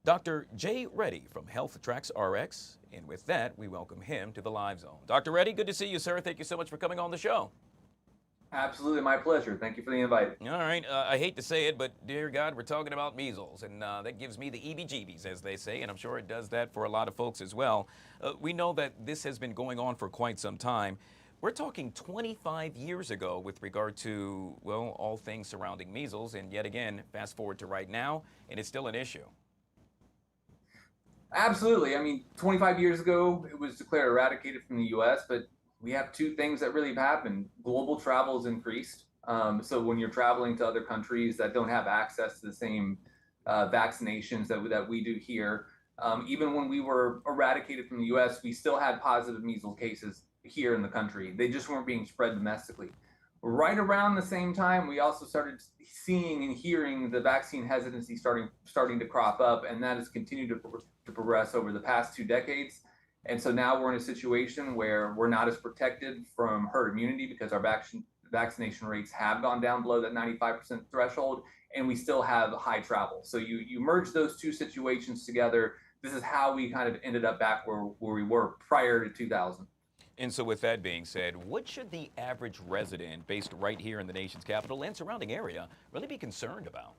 Dr. Jay Reddy from Health Tracks RX. And with that, we welcome him to the Live Zone. Dr. Reddy, good to see you, sir. Thank you so much for coming on the show. Absolutely, my pleasure. Thank you for the invite. All right. I hate to say it, but dear God, we're talking about measles, and that gives me the EBGBs, as they say, and I'm sure it does that for a lot of folks as well. We know that this has been going on for quite some time. We're talking 25 years ago with regard to, well, all things surrounding measles, and yet again, fast forward to right now, and it's still an issue. Absolutely. I mean, 25 years ago, it was declared eradicated from the U.S., but we have two things that really have happened. Global travel has increased. So when you're traveling to other countries that don't have access to the same vaccinations that we do here, even when we were eradicated from the U.S., we still had positive measles cases here in the country. They just weren't being spread domestically. Right around the same time, we also started seeing and hearing the vaccine hesitancy starting to crop up, and that has continued to progress over the past 2 decades. And so now we're in a situation where we're not as protected from herd immunity because our vaccination rates have gone down below that 95% threshold, and we still have high travel. So you merge those two situations together. This is how we kind of ended up back where we were prior to 2000. And so with that being said, what should the average resident based right here in the nation's capital and surrounding area really be concerned about?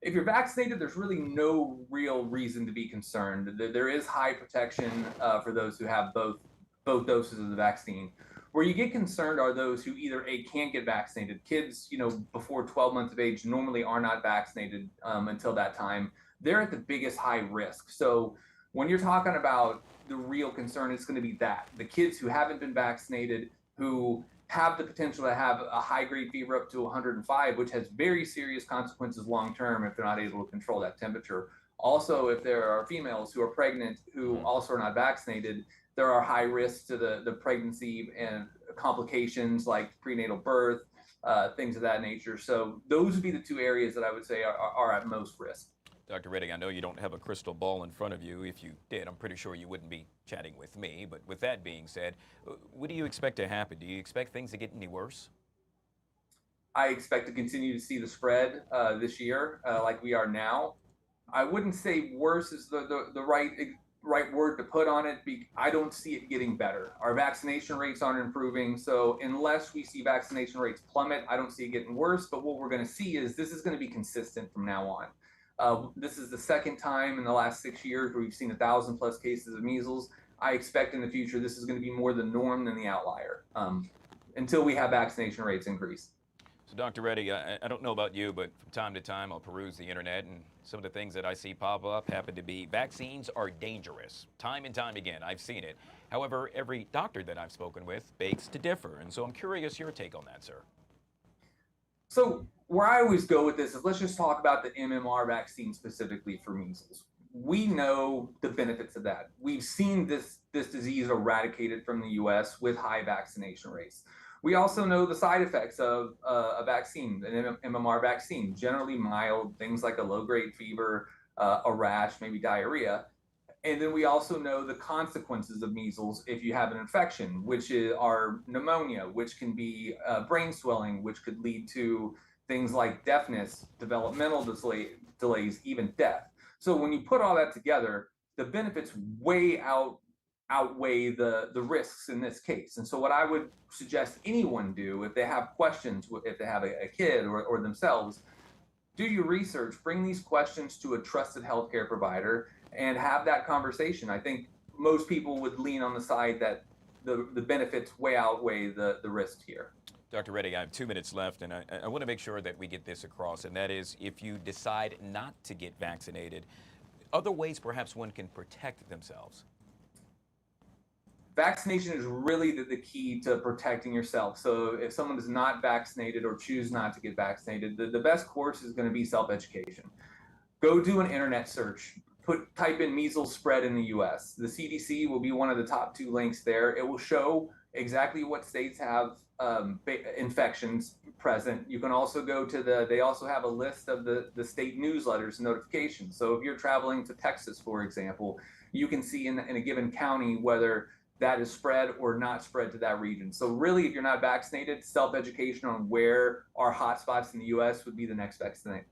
If you're vaccinated, there's really no real reason to be concerned. There is high protection for those who have both doses of the vaccine. Where you get concerned are those who either can't get vaccinated. Kids, before 12 months of age normally are not vaccinated until that time. They're at the biggest high risk. So when you're talking about the real concern, it's going to be that the kids who haven't been vaccinated, who have the potential to have a high-grade fever up to 105, which has very serious consequences long-term if they're not able to control that temperature. Also, if there are females who are pregnant who also are not vaccinated, there are high risks to the pregnancy and complications like prenatal birth, things of that nature. So those would be the two areas that I would say are at most risk. Dr. Redding, I know you don't have a crystal ball in front of you. If you did, I'm pretty sure you wouldn't be chatting with me. But with that being said, what do you expect to happen? Do you expect things to get any worse? I expect to continue to see the spread this year like we are now. I wouldn't say worse is the right word to put on it. I don't see it getting better. Our vaccination rates aren't improving. So unless we see vaccination rates plummet, I don't see it getting worse. But what we're going to see is this is going to be consistent from now on. This is the second time in the last 6 years where we've seen 1,000+ cases of measles. I expect in the future this is going to be more the norm than the outlier until we have vaccination rates increase. So Dr. Reddy, I don't know about you, but from time to time I'll peruse the internet, and some of the things that I see pop up happen to be vaccines are dangerous. Time and time again, I've seen it. However, every doctor that I've spoken with begs to differ, and so I'm curious your take on that, sir. So where I always go with this is let's just talk about the MMR vaccine specifically for measles. We know the benefits of that. We've seen this disease eradicated from the U.S. with high vaccination rates. We also know the side effects of a vaccine, an MMR vaccine, generally mild, things like a low-grade fever, a rash, maybe diarrhea. And then we also know the consequences of measles if you have an infection, which are pneumonia, which can be brain swelling, which could lead to things like deafness, developmental delays, even death. So when you put all that together, the benefits way outweigh the risks in this case. And so what I would suggest anyone do if they have questions, if they have a kid or themselves, do your research, bring these questions to a trusted healthcare provider and have that conversation. I think most people would lean on the side that the benefits way outweigh the risk here. Dr. Reddy, I have 2 minutes left, and I want to make sure that we get this across, and that is if you decide not to get vaccinated, other ways perhaps one can protect themselves. Vaccination is really the key to protecting yourself. So if someone is not vaccinated or choose not to get vaccinated, the best course is going to be self-education. Go do an internet search. Type in measles spread in the U.S. The CDC will be one of the top 2 links there. It will show exactly what states have infections present. You can also go to they also have a list of the state newsletters and notifications. So if you're traveling to Texas, for example, you can see in a given county whether that is spread or not spread to that region. So really, if you're not vaccinated, self-education on where are hotspots in the U.S. would be the next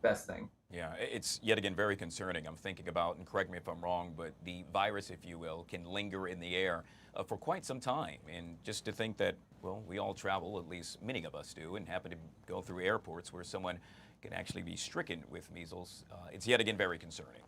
best thing. Yeah, it's yet again very concerning. I'm thinking about, and correct me if I'm wrong, but the virus, if you will, can linger in the air for quite some time. And just to think that, well, we all travel, at least many of us do, and happen to go through airports where someone can actually be stricken with measles, it's yet again very concerning.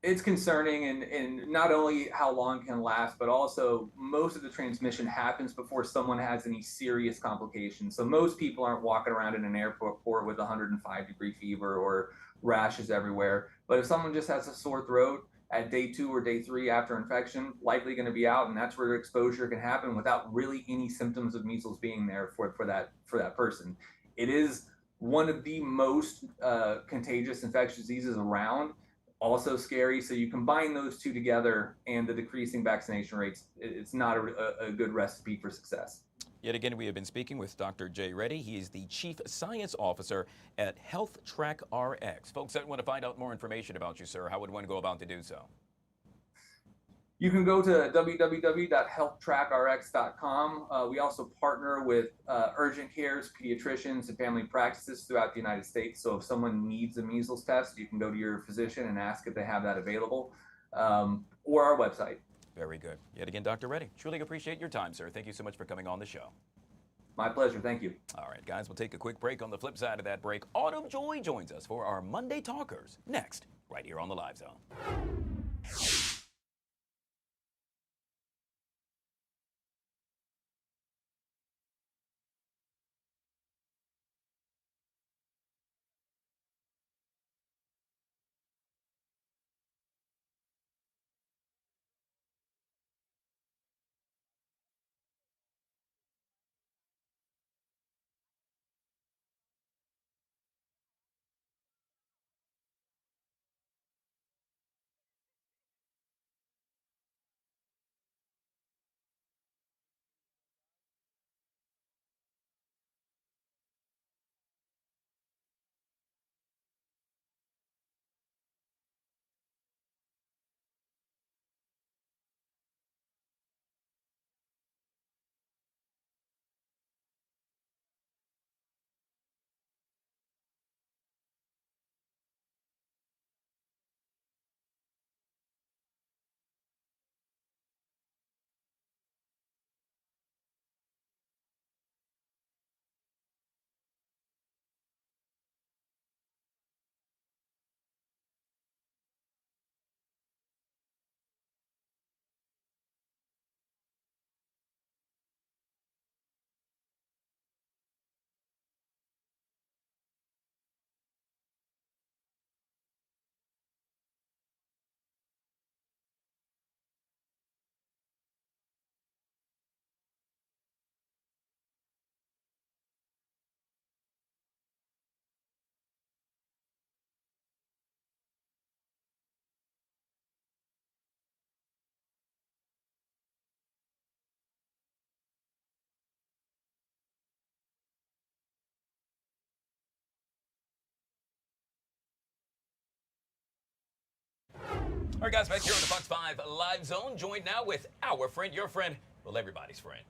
It's concerning, and not only how long it can last, but also most of the transmission happens before someone has any serious complications. So most people aren't walking around in an airport with 105-degree fever or rashes everywhere. But if someone just has a sore throat at day 2 or day 3 after infection, likely going to be out, and that's where exposure can happen without really any symptoms of measles being there for that person. It is one of the most contagious infectious diseases around. Also scary. So you combine those two together and the decreasing vaccination rates, it's not a good recipe for success. Yet again, we have been speaking with Dr. Jay Reddy. He is the Chief Science Officer at Health Track RX. Folks that want to find out more information about you, sir, how would one go about to do so? You can go to www.healthtrackrx.com. We also partner with urgent cares, pediatricians, and family practices throughout the United States. So if someone needs a measles test, you can go to your physician and ask if they have that available, or our website. Very good. Yet again, Dr. Reddy, truly appreciate your time, sir. Thank you so much for coming on the show. My pleasure. Thank you. All right, guys, we'll take a quick break. On the flip side of that break, Autumn Joy joins us for our Monday Talkers next, right here on the Live Zone. All right, guys, back here on the Fox 5 Live Zone, joined now with our friend, your friend, well, everybody's friend,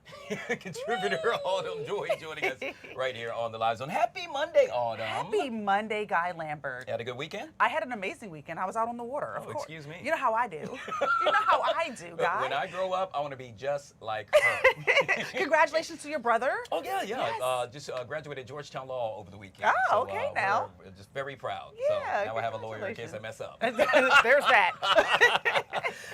contributor Autumn Joy joining us right here on the Live Zone. Happy Monday, Autumn. Happy Monday, Guy Lambert. You had a good weekend? I had an amazing weekend. I was out on the water, of course. Excuse me. You know how I do. You know how I do, Guy. When I grow up, I want to be just like her. Congratulations to your brother. Oh, yeah. Yes. Just graduated Georgetown Law over the weekend. Oh, okay, now. We're just very proud. Yeah, so now I have a lawyer in case I mess up. There's that.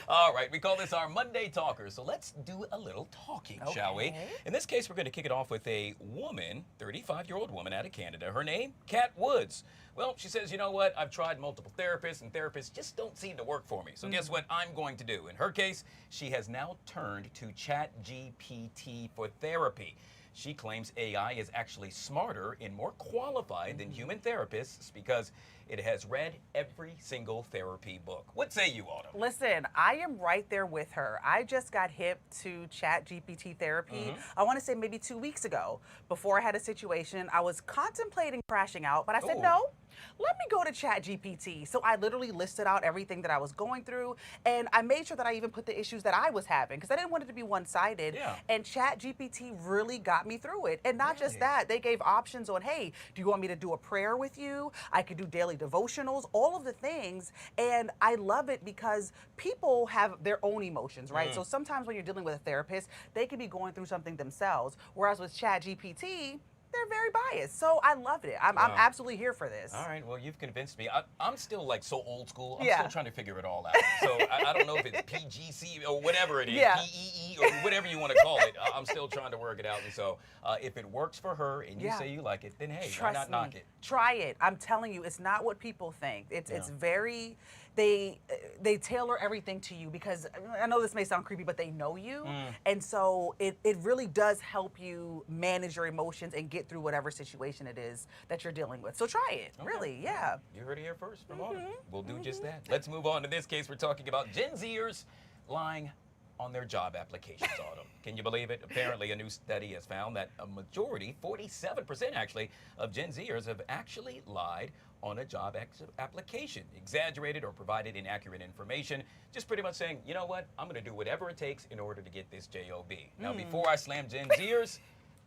All right, we call this our Monday Talkers. So let's do a little talking, shall we? In this case, we're going to kick it off with a woman, 35-year-old woman out of Canada. Her name, Kat Woods. Well, she says, you know what? I've tried multiple therapists, and therapists just don't seem to work for me. So guess what I'm going to do? In her case, she has now turned to ChatGPT for therapy. She claims AI is actually smarter and more qualified than human therapists because it has read every single therapy book. What say you, Autumn? Listen, I am right there with her. I just got hip to ChatGPT therapy, I want to say maybe 2 weeks ago. Before I had a situation, I was contemplating crashing out, but I said, no, let me go to ChatGPT. So I literally listed out everything that I was going through, and I made sure that I even put the issues that I was having because I didn't want it to be one-sided. Yeah. And ChatGPT really got me through it. And not just that, they gave options on, hey, do you want me to do a prayer with you? I could do daily devotionals, all of the things. And I love it because people have their own emotions, right? So sometimes when you're dealing with a therapist, they could be going through something themselves. Whereas with ChatGPT, they're very biased. So I loved it. I'm absolutely here for this. All right, well, you've convinced me. I'm still like so old school. I'm Yeah. still trying to figure it all out. So I don't know if it's PGC or whatever it is, Yeah. PEE or whatever you want to call it. I'm still trying to work it out. And so if it works for her and you Yeah. say you like it, then hey, Trust why not me. knock it? Try it. I'm telling you, it's not what people think. It's very they tailor everything to you because I know this may sound creepy, but they know you, and so it really does help you manage your emotions and get through whatever situation it is that you're dealing with. So try it. Okay. Really, yeah. You heard it here first from Autumn. We'll do just that. Let's move on. In this case, we're talking about Gen Zers lying on their job applications, Autumn. Can you believe it? Apparently, a new study has found that a majority, 47% actually, of Gen Zers have actually lied on a job application, exaggerated or provided inaccurate information, just pretty much saying, you know what, I'm going to do whatever it takes in order to get this job. Now, before I slam Gen Zers,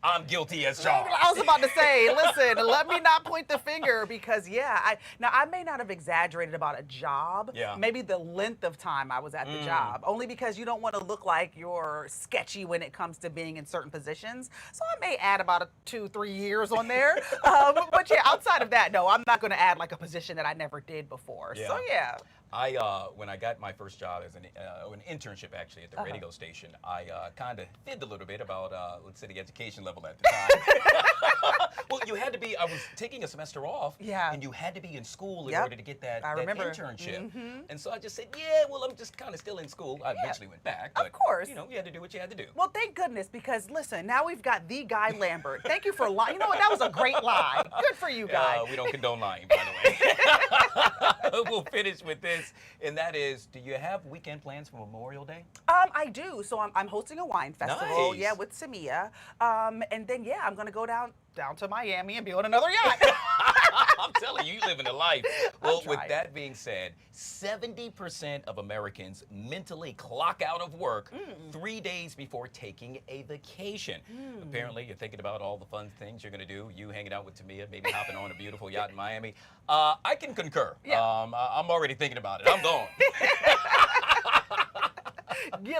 I'm guilty as charged. I was about to say, listen, let me not point the finger because, I may not have exaggerated about a job. Yeah. Maybe the length of time I was at the job, only because you don't want to look like you're sketchy when it comes to being in certain positions. So I may add about 2-3 years on there. But yeah, outside of that, no, I'm not going to add like a position that I never did before. Yeah. So yeah. When I got my first job as an internship actually at the radio station, I kind of fibbed a little bit about, let's say, the education level at the time. Well, you had to be, I was taking a semester off, and you had to be in school in order to get that internship. And so I just said, yeah, well, I'm just kind of still in school. I eventually went back. But, of course. You know, you had to do what you had to do. Well, thank goodness, because listen, now we've got the Guy Lambert. Thank you for lying. You know what? That was a great lie. Good for you, Guy. We don't condone lying, by the way. We'll finish with this, and that is, do you have weekend plans for Memorial Day? I do. So I'm hosting a wine festival, Nice. with Samia. And then, I'm going to go down to Miami and be on another yacht. I'm telling you, you living a life. Well, with that being said, 70% of Americans mentally clock out of work 3 days before taking a vacation. Apparently, you're thinking about all the fun things you're going to do. You hanging out with Tamia, maybe hopping on a beautiful yacht in Miami. I can concur. I'm already thinking about it. I'm going.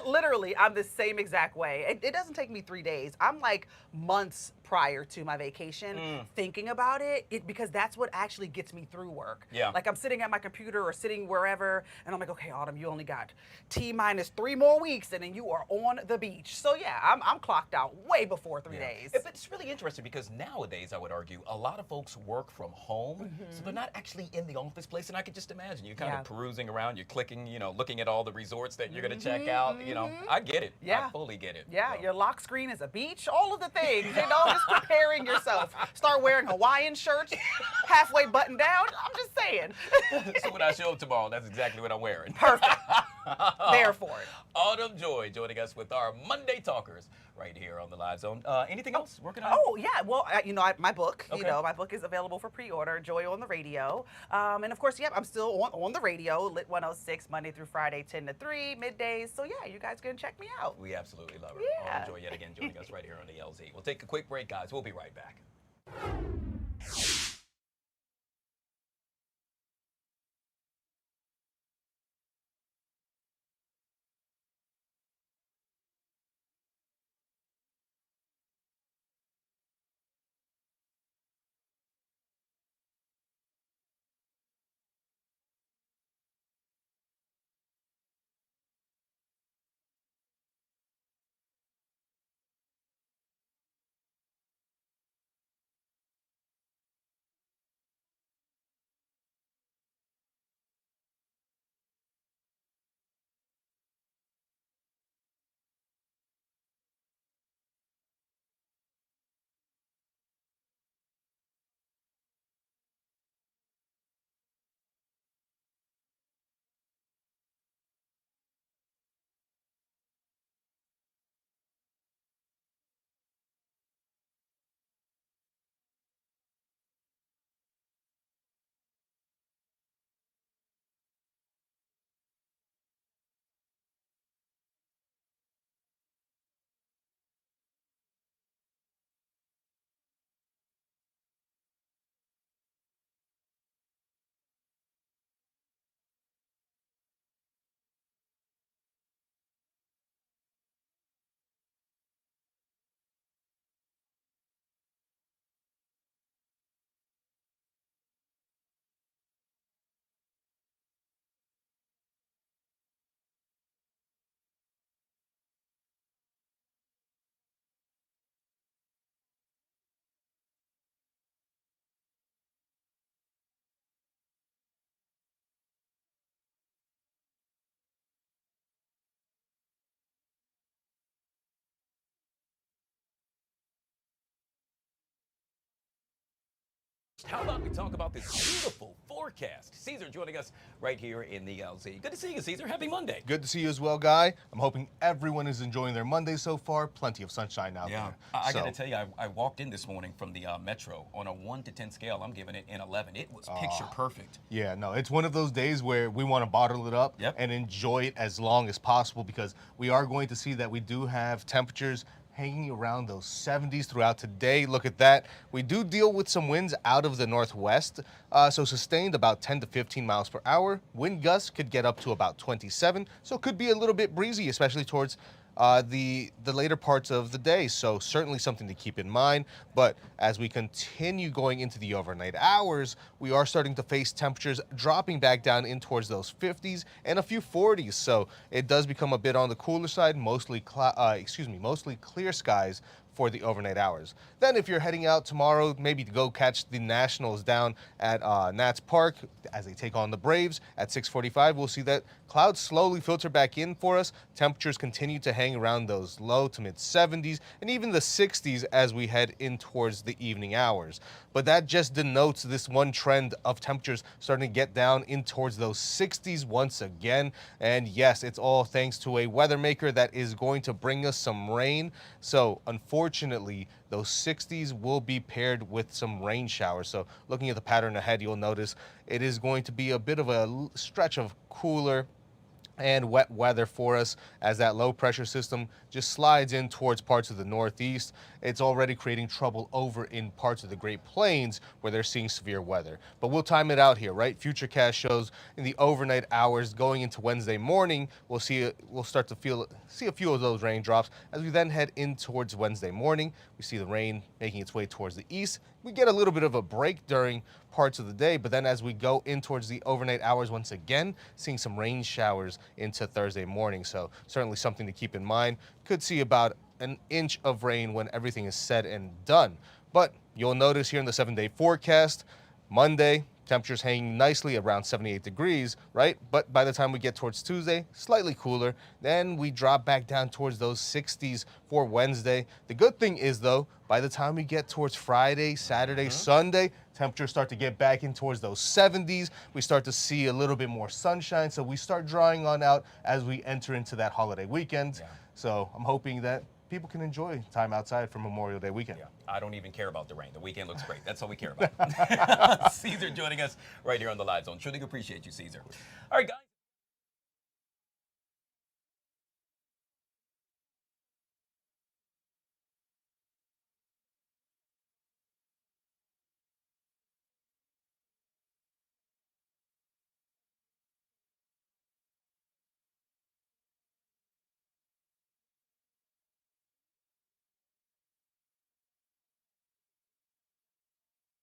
Literally, I'm the same exact way. It doesn't take me 3 days. I'm like months prior to my vacation thinking about it because that's what actually gets me through work. Yeah. Like I'm sitting at my computer or sitting wherever and I'm like, okay, Autumn, you only got T-3 more weeks and then you are on the beach. So yeah, I'm clocked out way before 3 days. But it's really interesting because nowadays, I would argue, a lot of folks work from home, so they're not actually in the office place. And I can just imagine you kind of perusing around, you're clicking, looking at all the resorts that you're going to check out. I get it. Yeah. I fully get it. Yeah, your lock screen is a beach, all of the things, just preparing yourself. Start wearing Hawaiian shirts, halfway buttoned down. I'm just saying. So when I show up tomorrow, that's exactly what I'm wearing. Perfect. There for it. Autumn Joy joining us with our Monday Talkers right here on the Live Zone. Anything else working on? Oh, yeah. Well, my book, my book is available for pre-order, Joy on the Radio. And of course, I'm still on the radio, Lit 106, Monday through Friday, 10 to 3, middays. So yeah, you guys can check me out. We absolutely love her. Yeah. Autumn Joy yet again joining us right here on the LZ. We'll take a quick break, guys. We'll be right back. How about we talk about this beautiful forecast? Caesar joining us right here in the LZ. Good to see you, Caesar. Happy Monday. Good to see you as well, Guy. I'm hoping everyone is enjoying their Monday so far. Plenty of sunshine out there. I got to tell you, I walked in this morning from the Metro. On a 1 to 10 scale, I'm giving it an 11. It was picture perfect. Yeah, no, it's one of those days where we want to bottle it up and enjoy it as long as possible, because we are going to see that we do have temperatures hanging around those 70s throughout today. Look at that. We do deal with some winds out of the northwest, so sustained about 10 to 15 miles per hour. Wind gusts could get up to about 27, so it could be a little bit breezy, especially towards the later parts of the day. So certainly something to keep in mind. But as we continue going into the overnight hours, we are starting to face temperatures dropping back down in towards those 50s and a few 40s. So it does become a bit on the cooler side, mostly clear skies for the overnight hours. Then if you're heading out tomorrow, maybe to go catch the Nationals down at Nats Park as they take on the Braves at 6:45, we'll see that clouds slowly filter back in for us. Temperatures continue to hang around those low to mid 70s and even the 60s as we head in towards the evening hours. But that just denotes this one trend of temperatures starting to get down in towards those 60s once again. And yes, it's all thanks to a weather maker that is going to bring us some rain. So unfortunately, those 60s will be paired with some rain showers. So looking at the pattern ahead, you'll notice it is going to be a bit of a stretch of cooler and wet weather for us as that low pressure system just slides in towards parts of the northeast. It's already creating trouble over in parts of the Great Plains where they're seeing severe weather. But we'll time it out here, right? Futurecast shows in the overnight hours going into Wednesday morning, we'll start to see a few of those raindrops. As we then head in towards Wednesday morning, we see the rain making its way towards the east. We get a little bit of a break during parts of the day, but then as we go in towards the overnight hours once again, seeing some rain showers into Thursday morning. So certainly something to keep in mind. Could see about an inch of rain when everything is said and done. But you'll notice here in the 7-day forecast, Monday, temperatures hanging nicely around 78 degrees, right? But by the time we get towards Tuesday, slightly cooler. Then we drop back down towards those 60s for Wednesday. The good thing is, though, by the time we get towards Friday, Saturday, Sunday, temperatures start to get back in towards those 70s. We start to see a little bit more sunshine, so we start drying on out as we enter into that holiday weekend. So I'm hoping that people can enjoy time outside for Memorial Day weekend. I don't even care about the rain. The weekend looks great. That's all we care about. Caesar joining us right here on the Live Zone. Truly appreciate you, Caesar. All right, guys.